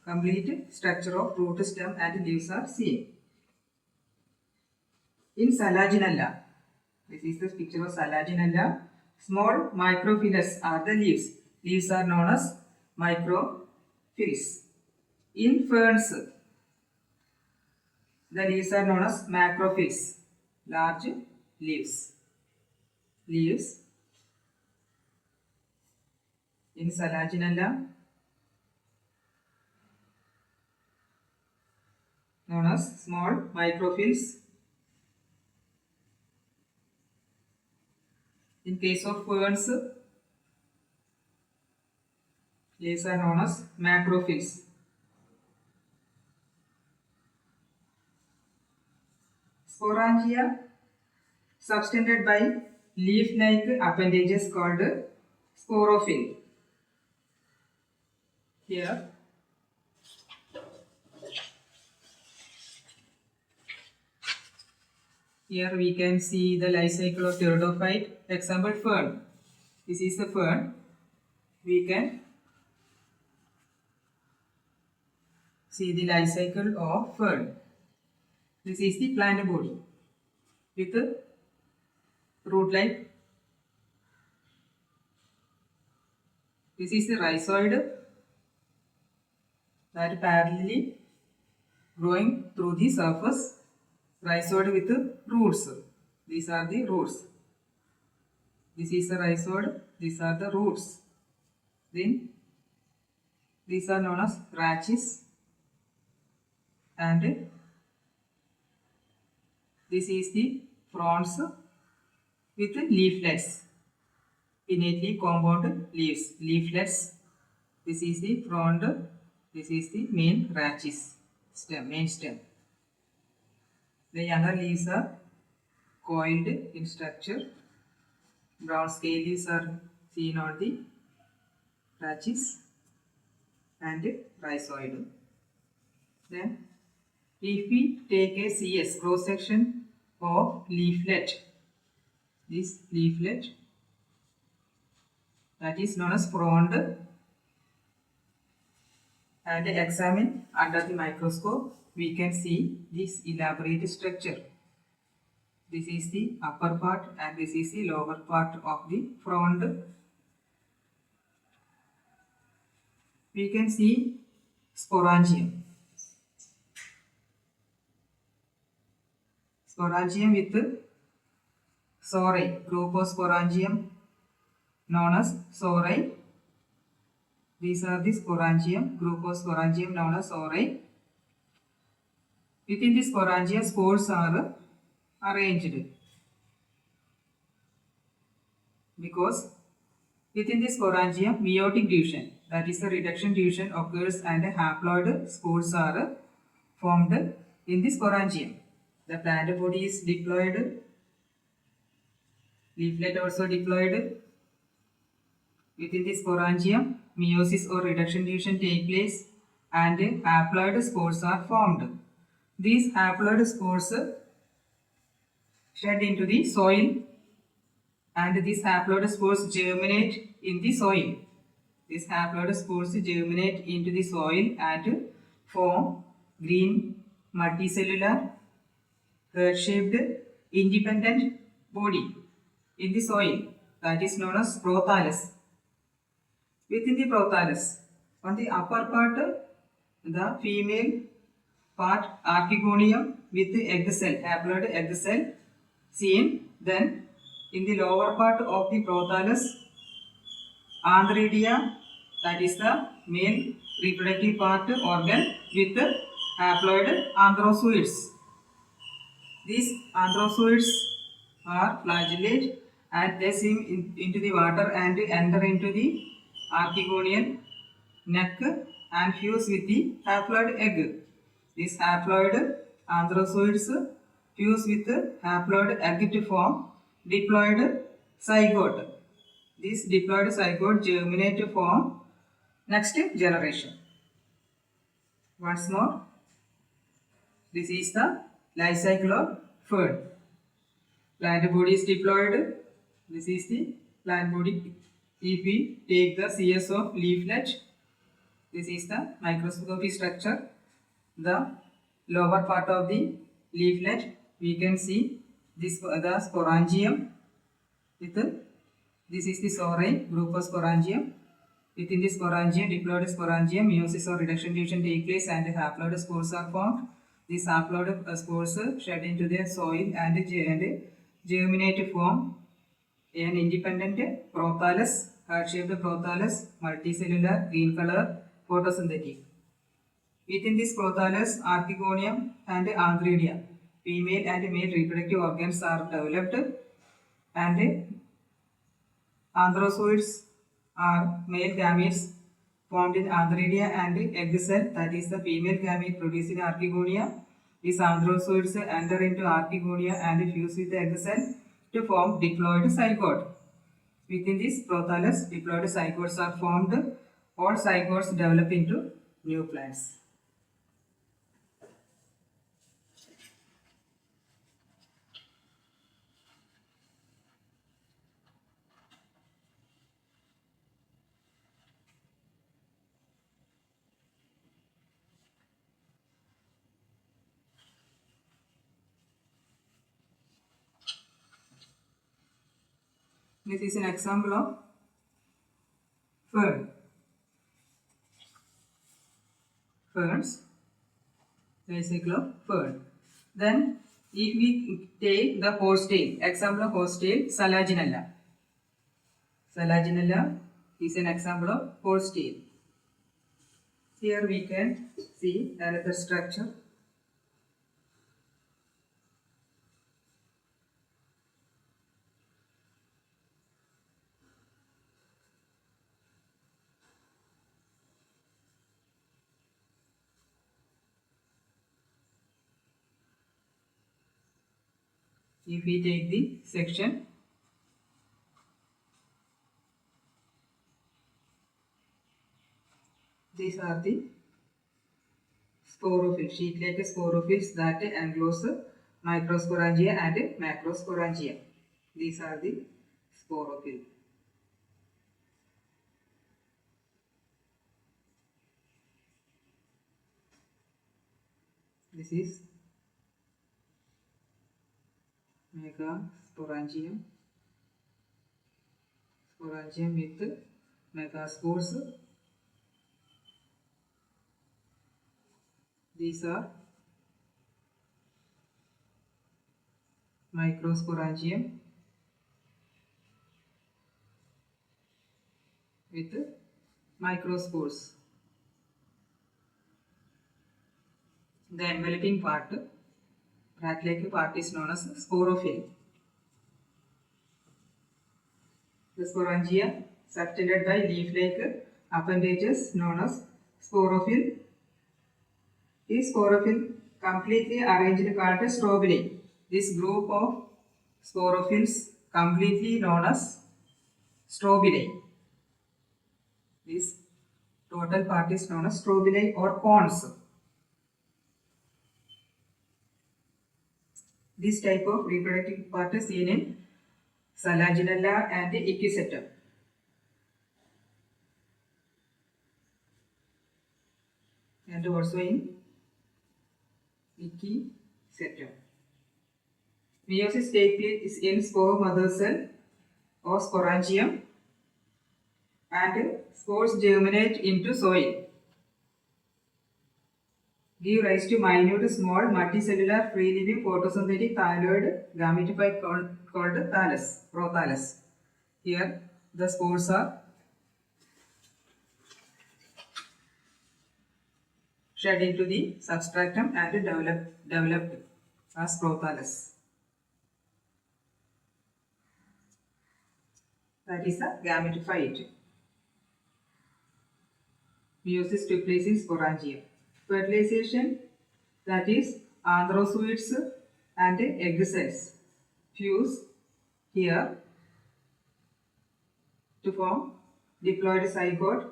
complete structure of root, stem and leaves are seen. In Salaginella, this is the picture of Salaginella. Small microphyllus are the leaves. Leaves are known as microphyllus. In ferns, the leaves are known as macrophyllus. Large leaves. Leaves. In Salaginella, known as small microphyllus. In case of ferns, leaves are known as macrophyllus. Sporangia, subtended by leaf-like appendages called sporophyll. Here, we can see the life cycle of pteridophyte. Example, fern. This is the fern. We can see the life cycle of fern. This is the plant body with the root-like. This is the rhizoid that parallelly growing through the surface. Rhizoid with the roots. These are the roots. This is the rhizoid. These are the roots. Then these are known as rachis, and this is the fronds with leaflets, pinnately compound leaves, leaflets. This is the frond. This is the main rachis, main stem. The younger leaves are coiled in structure. Brown scale leaves are seen on the rachis and rhizoid. Then, if we take a CS cross section of leaflet, this leaflet, that is known as frond, and examine under the microscope, we can see this elaborate structure. This is the upper part and this is the lower part of the frond. We can see sporangium. Sporangium with sore, group of sporangium known as sore. These are the sporangium, group of sporangium known as sore. Within the sporangia, spores are arranged because within the sporangium, meiotic division, that is the reduction division occurs and haploid spores are formed in the sporangium. The plant body is diploid, leaflet also diploid. Within the sporangium, meiosis or reduction division take place and haploid spores are formed. These haploid spores shed into the soil and these haploid spores germinate in the soil. These haploid spores germinate into the soil and form green multicellular heart-shaped independent body in the soil that is known as prothallus. Within the prothallus, on the upper part, the female part archegonium with the egg cell, haploid egg cell seen. Then in the lower part of the prothallus, antheridia, that is the male reproductive part organ with the haploid anthrozoids. These anthrozoids are flagellate and they swim into the water and enter into the archegonial neck and fuse with the haploid egg. These haploid anthrozoids fuse with the haploid egg to form diploid zygote. This diploid zygote germinate to form next generation. Once more, this is the life cycle of fern. Plant body is diploid. This is the plant body. If we take the CS of leaflet, this is the microscopic structure. The lower part of the leaflet, we can see this the sporangium with this is the sore, group of sporangium. Within the sporangium, diploid sporangium, meiosis or reduction division take place and haploid spores are formed. These haploid spores shed into the soil and germinate to form an independent prothallus, heart-shaped prothallus, multicellular, green color, photosynthetic. Within this prothallus, archegonium and antheridia, female and male reproductive organs are developed and anthrozoids are male gametes formed in antheridia and egg cell, that is the female gamete produced in archegonia. These anthrozoids enter into archegonia and fuse with the egg cell to form diploid zygote. Within this prothallus, diploid zygotes are formed. All zygotes develop into new plants. This is an example of fern. Ferns, life cycle of fern. Then if we take the horsetail, example of horsetail, Selaginella. Selaginella is an example of horsetail. Here we can see another structure. If we take the section, these are the sporophylls, sheet-like sporophylls that enclose microsporangia and macrosporangia. These are the sporophylls. This is megasporangium, sporangium with megaspores. These are microsporangium with microspores. The enveloping part, rat-like part, is known as sporophyll. The sporangia subtended by leaf-like appendages known as sporophyll. Is sporophyll completely arranged called strobili. This group of sporophylls completely known as strobili. This total part is known as strobili or cones. This type of reproductive part is seen in Salaginella and Equisetum. And also in Equisetum. Meiosis takes place in spore mother cell or sporangium, and spores germinate into soil. Give rise to minute, small, multicellular, free-living, photosynthetic thyroid gametophyte called thallus, prothallus. Here, the spores are shed into the substratum and developed as prothallus. That is the gametophyte. Meiosis took place in sporangium. Fertilization, that is anthrozoids and egg cells, fuse here to form diploid zygote.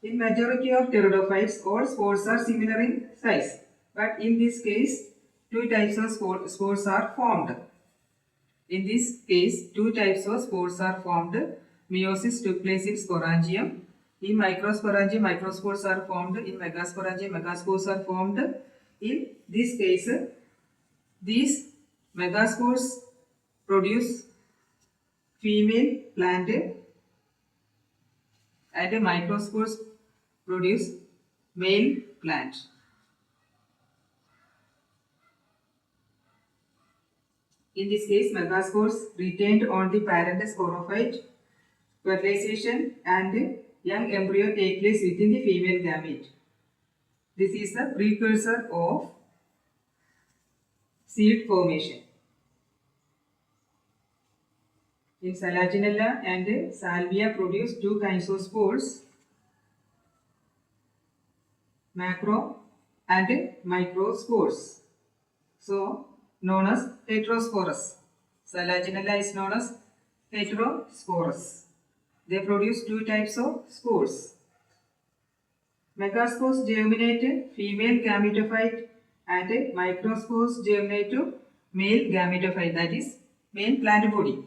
In majority of pteridophytes, all spores are similar in size, but in this case, two types of spores are formed. In this case, two types of spores are formed. Meiosis took place in sporangium. In microsporangium, microspores are formed. In megasporangium, megaspores are formed. In this case, these megaspores produce female plant and microspores produce male plant. In this case, megaspores retained on the parent sporophyte. Fertilization and young embryo take place within the female gamete. This is the precursor of seed formation. In Salaginella and Salvia produce two kinds of spores, macro and microspores, so known as heterosporous. Salaginella is known as heterosporous. They produce two types of spores. Megaspores germinate female gametophyte and microspores germinate to male gametophyte, that is male plant body.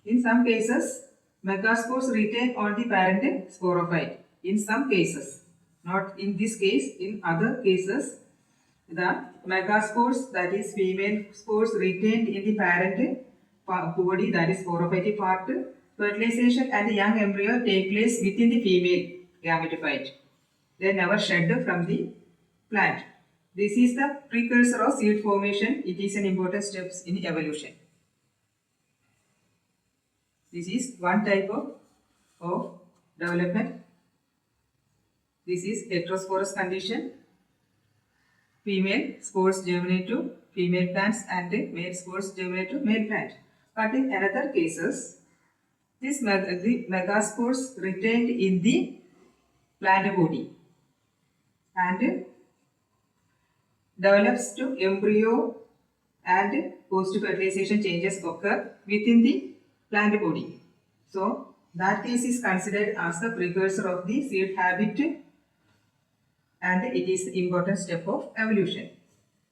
In some cases, megaspores retain on the parent sporophyte. In some cases, not in this case, in other cases, the megaspores, that is female spores, retained in the parent body, that is sporophytic part. Fertilization and young embryo take place within the female gametophyte. They never shed from the plant. This is the precursor of seed formation. It is an important step in evolution. This is one type of development. This is heterosporous condition. Female spores germinate to female plants and male spores germinate to male plant. But in another cases, the megaspores retained in the plant body and develops to embryo, and post-fertilization changes occur within the plant body. So that case is considered as the precursor of the seed habit, and it is the important step of evolution.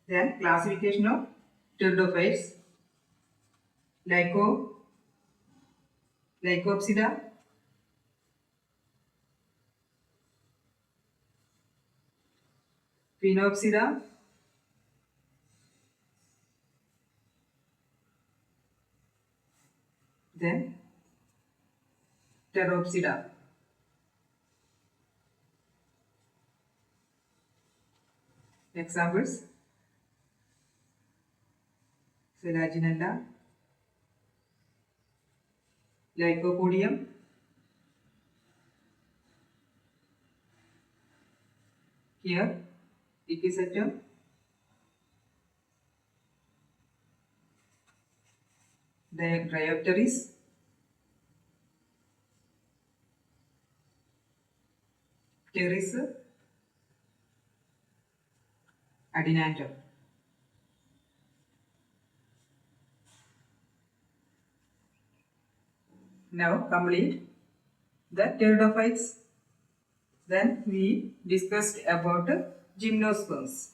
Then classification of pteridophytes, Lycopsida, Phenopsida, then Pteropsida. Examples: Selaginella, Lycopodium, here Epicetium, Dryopteris, Pteris, Adenanthum. Now complete the pteridophytes. Then we discussed about gymnosperms.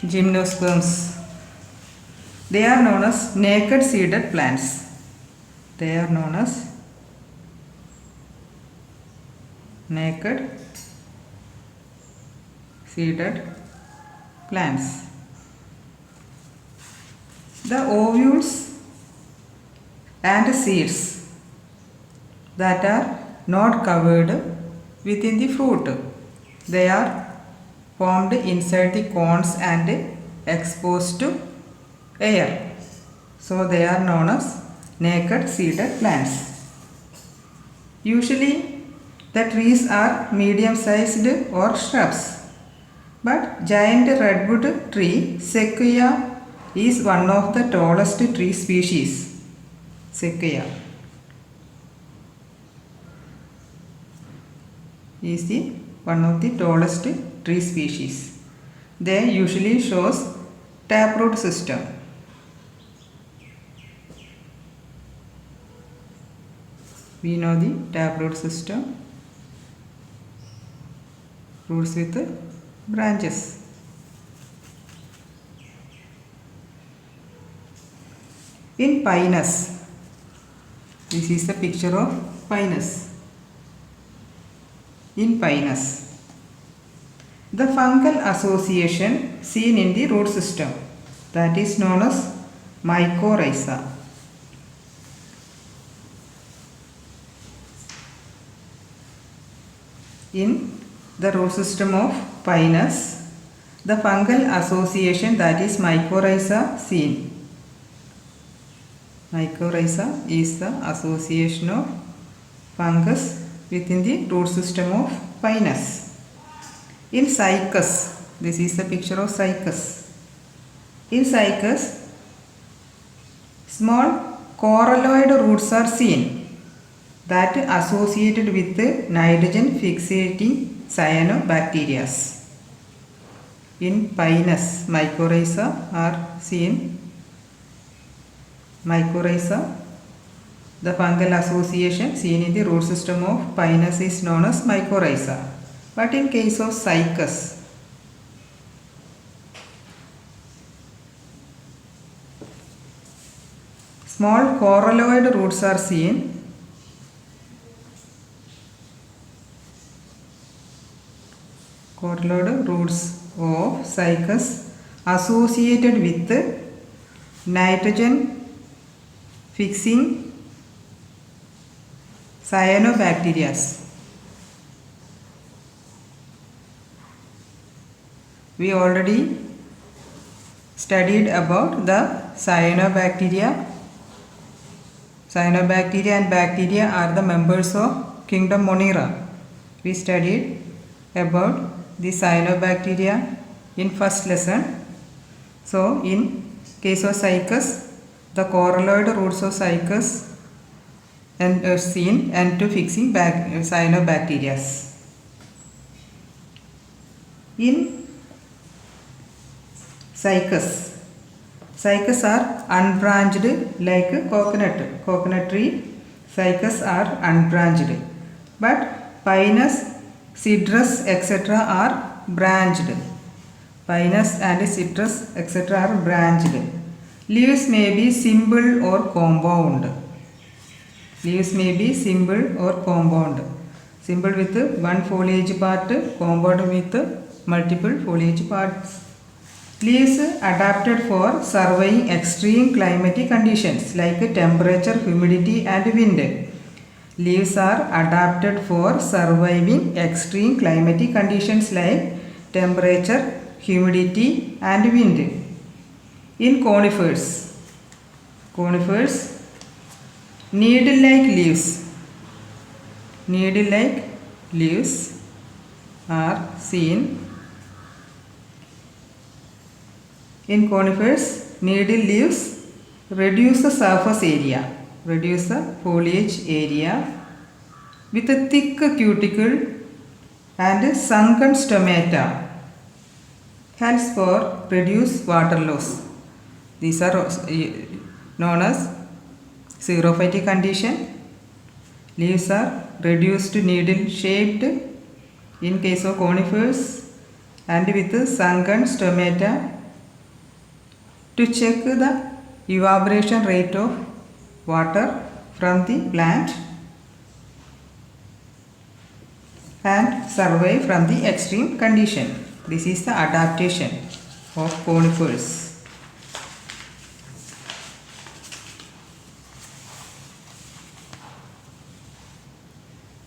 Gymnosperms. They are known as naked seeded plants. They are known as naked seeded plants. The ovules and seeds that are not covered within the fruit, they are formed inside the cones and exposed to air. So they are known as naked seeded plants. Usually the trees are medium sized or shrubs, but giant redwood tree Sequoia is one of the tallest tree species. Sequoia is one of the tallest tree species. They usually shows taproot system. We know the taproot system. Roots with branches. In Pinus, this is the picture of Pinus. In Pinus, the fungal association seen in the root system, that is known as mycorrhiza. In the root system of Pinus, the fungal association, that is mycorrhiza, seen. Mycorrhiza is the association of fungus within the root system of Pinus. In Cycas, this is the picture of Cycas. In Cycas, small coralloid roots are seen that associated with the nitrogen fixating cyanobacteria. In Pinus, mycorrhiza are seen. Mycorrhiza, the fungal association seen in the root system of Pinus is known as mycorrhiza. But in case of Cycas, small coralloid roots are seen. Coralloid roots of Cycas associated with nitrogen fixing cyanobacteria. We already studied about the cyanobacteria. Cyanobacteria and bacteria are the members of kingdom Monera. We studied about the cyanobacteria in first lesson. So in case of Cycas, the coralloid roots of Cycas and seen and to fixing cyanobacteria. In Cycas, Cycas are unbranched like coconut tree. Cycas are unbranched, but Pinus, Citrus, etc. are branched. Pinus and Citrus, etc. are branched. Leaves may be simple or compound. Leaves may be simple or compound. Simple with one foliage part, compound with multiple foliage parts. Leaves adapted for surviving extreme climatic conditions like temperature, humidity and wind. Leaves are adapted for surviving extreme climatic conditions like temperature, humidity and wind. In conifers, needle-like leaves are seen. In conifers, needle leaves reduce the surface area, reduce the foliage area with a thick cuticle and sunken stomata, helps for reduce water loss. These are known as xerophytic condition. Leaves are reduced needle shaped in case of conifers and with sunken stomata to check the evaporation rate of water from the plant and survive from the extreme condition. This is the adaptation of conifers.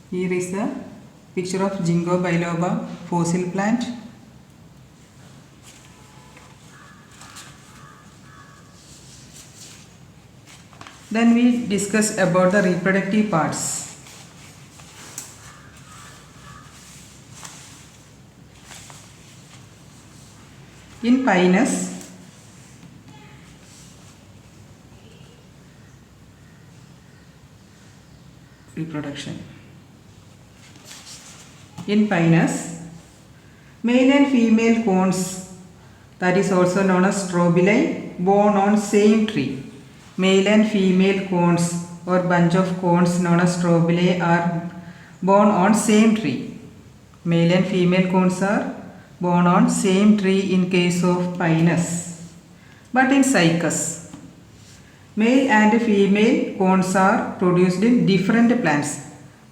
Here is the picture of Ginkgo biloba fossil plant. Then we discuss about the reproductive parts. In Pinus, reproduction. In Pinus, male and female cones, that is also known as strobili, born on same tree. Male and female cones or bunch of cones known as strobili are born on same tree. Male and female cones are born on same tree in case of Pinus. But in Cycas, male and female cones are produced in different plants.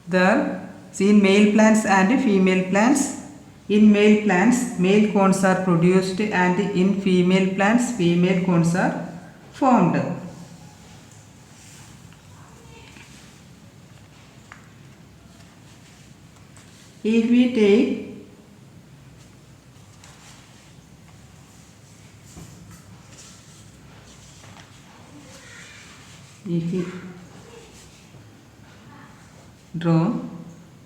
There seen male plants and female plants. In male plants, male cones are produced and in female plants, female cones are formed. If we take draw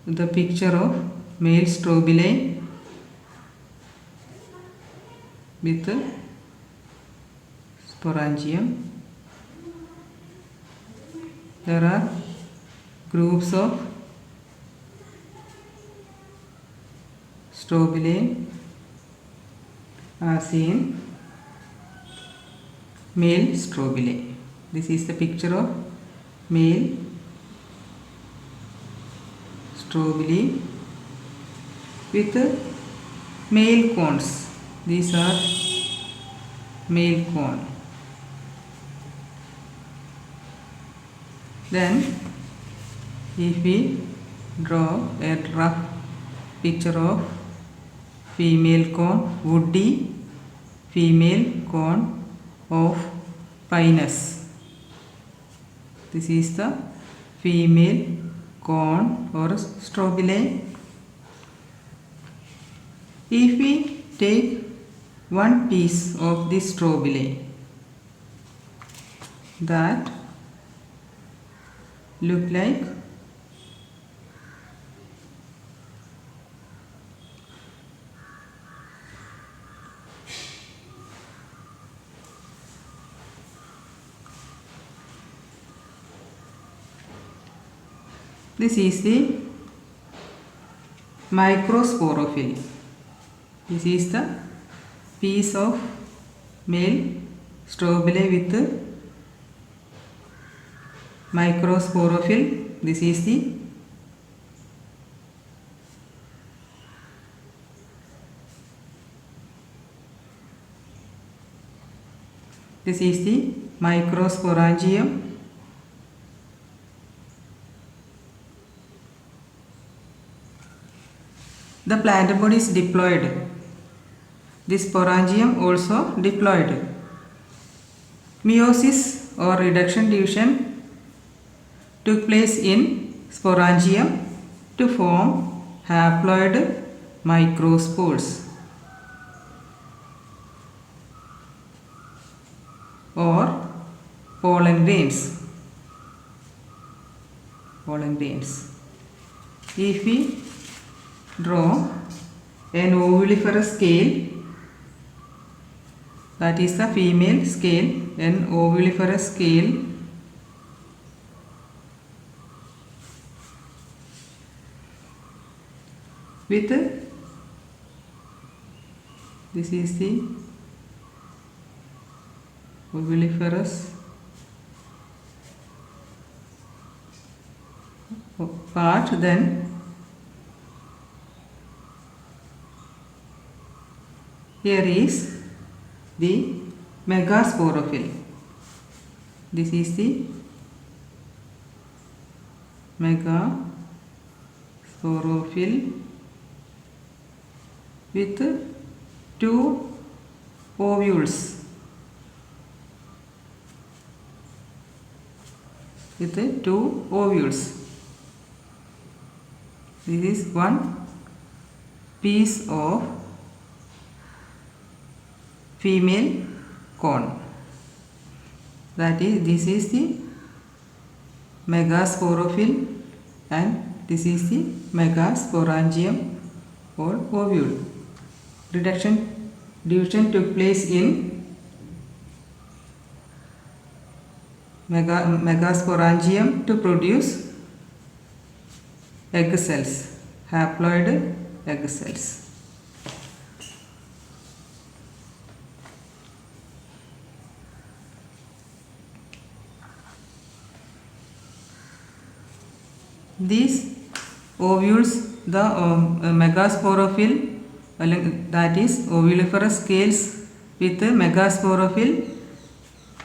the picture of male strobili with sporangium. There are groups of strobili are seen. Male strobili. This is the picture of male strobili with male cones. These are male cone. Then if we draw a rough picture of female cone, woody female cone of Pinus. This is the female cone or strobili. If we take one piece of this strobili, that look like this is the microsporophyll. This is the piece of male strobili with microsporophyll. This is the microsporangium. the plant body is diploid. This sporangium also diploid. Meiosis or reduction division took place in sporangium to form haploid microspores or pollen grains. If we draw an ovuliferous scale, that is the female scale, an ovuliferous scale with, this is the ovuliferous part, then here is the megasporophyll. This is the megasporophyll with 2 ovules. This is one piece of female cone. That is, this is the megasporophyll and this is the megasporangium or ovule. Division took place in megasporangium to produce egg cells, haploid egg cells. These ovules, the megasporophyll, that is ovuliferous scales with megasporophyll,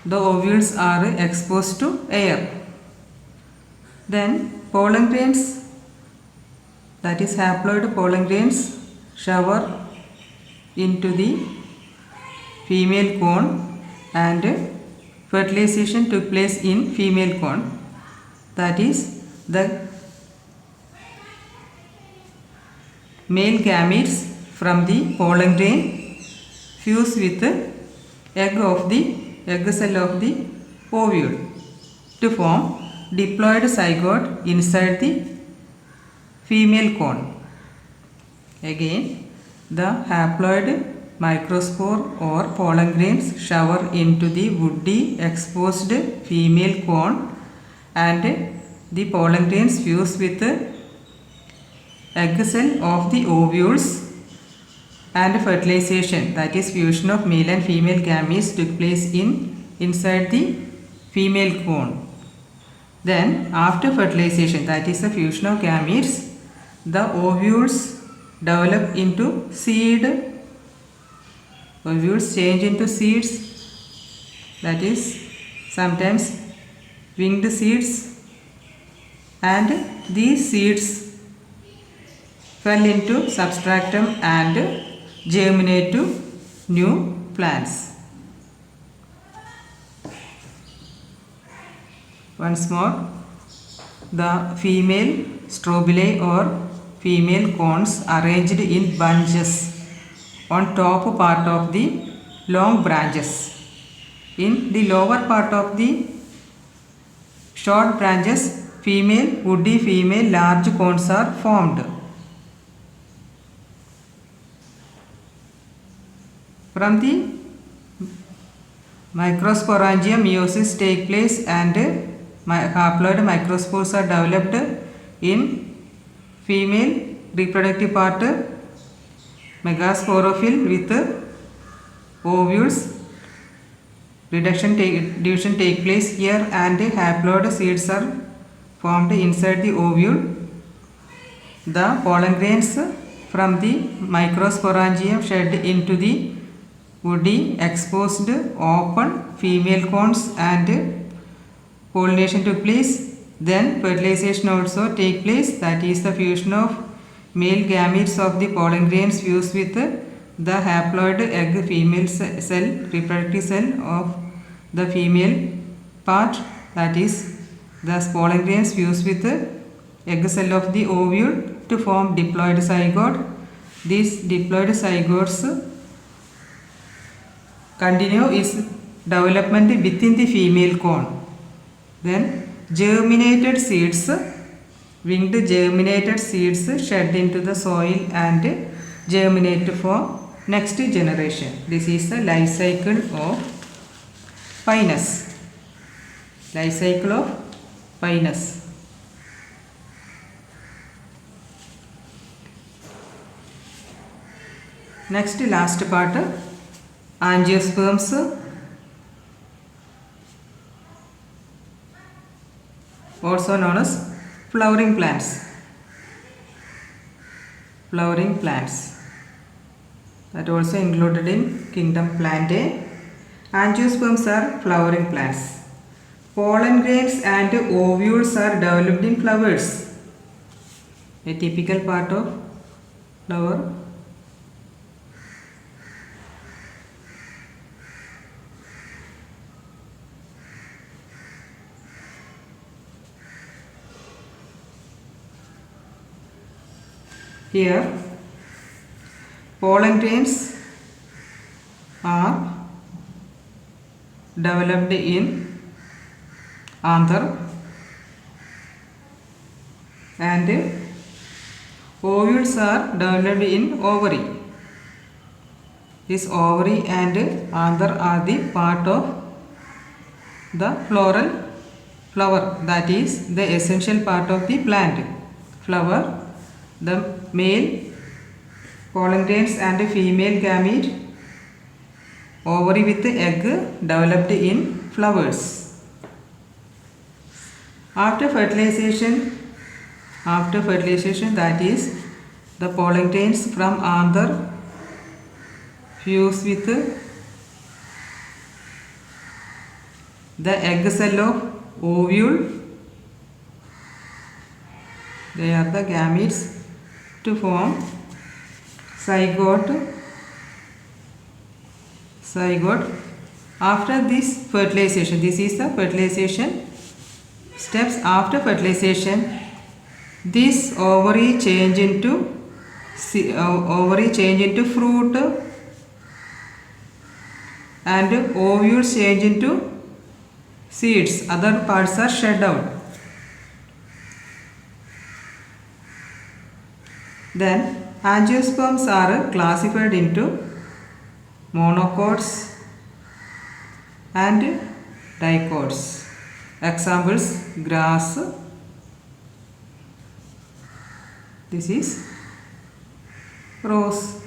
the ovules are exposed to air. Then pollen grains, that is haploid pollen grains, shower into the female cone and fertilization took place in female cone. That is, the male gametes from the pollen grain fuse with the egg cell of the ovule to form diploid zygote inside the female cone. Again, the haploid microspore or pollen grains shower into the woody exposed female cone and the pollen grains fuse with the egg cell of the ovules and fertilization, that is fusion of male and female gametes, took place inside the female cone. Then after fertilization, that is the fusion of gametes, the ovules develop into seed. Ovules change into seeds, that is sometimes winged seeds, and these seeds fell into substratum and germinate to new plants. Once more, the female strobili or female cones arranged in bunches on top part of the long branches. In the lower part of the short branches, woody female large cones are formed. From the microsporangium, meiosis take place and haploid microspores are developed in female reproductive part, megasporophyll with ovules. Division take place here and haploid seeds are formed inside the ovule. The pollen grains from the microsporangium shed into the woody exposed open female cones and pollination took place. Then fertilization also take place, that is the fusion of male gametes of the pollen grains fuse with the haploid egg female cell, reproductive cell of the female part, that is the pollen grains fuse with the egg cell of the ovule to form diploid zygote. These diploid zygotes continue its development within the female cone. Then germinated seeds, winged germinated seeds shed into the soil and germinate for next generation. This is the life cycle of Pinus. Life cycle of Pinus. Next, last part, angiosperms, also known as flowering plants. Flowering plants, that also included in kingdom Plantae. Angiosperms are flowering plants. Pollen grains and ovules are developed in flowers. A typical part of flower. Here, pollen grains are developed in anther and ovules are developed in ovary. This ovary and anther are the part of the floral flower, that is the essential part of the plant. Flower, the male pollen grains and female gamete, ovary with egg developed in flowers. After fertilization, that is the pollen grains from anther fuse with the egg cell of ovule. They are the gametes to form zygote. After this fertilization, this is the fertilization steps. After fertilization, this ovary change into fruit and ovules change into seeds. Other parts are shed out. Then angiosperms are classified into monocots and dicots. Examples: grass. This is rose.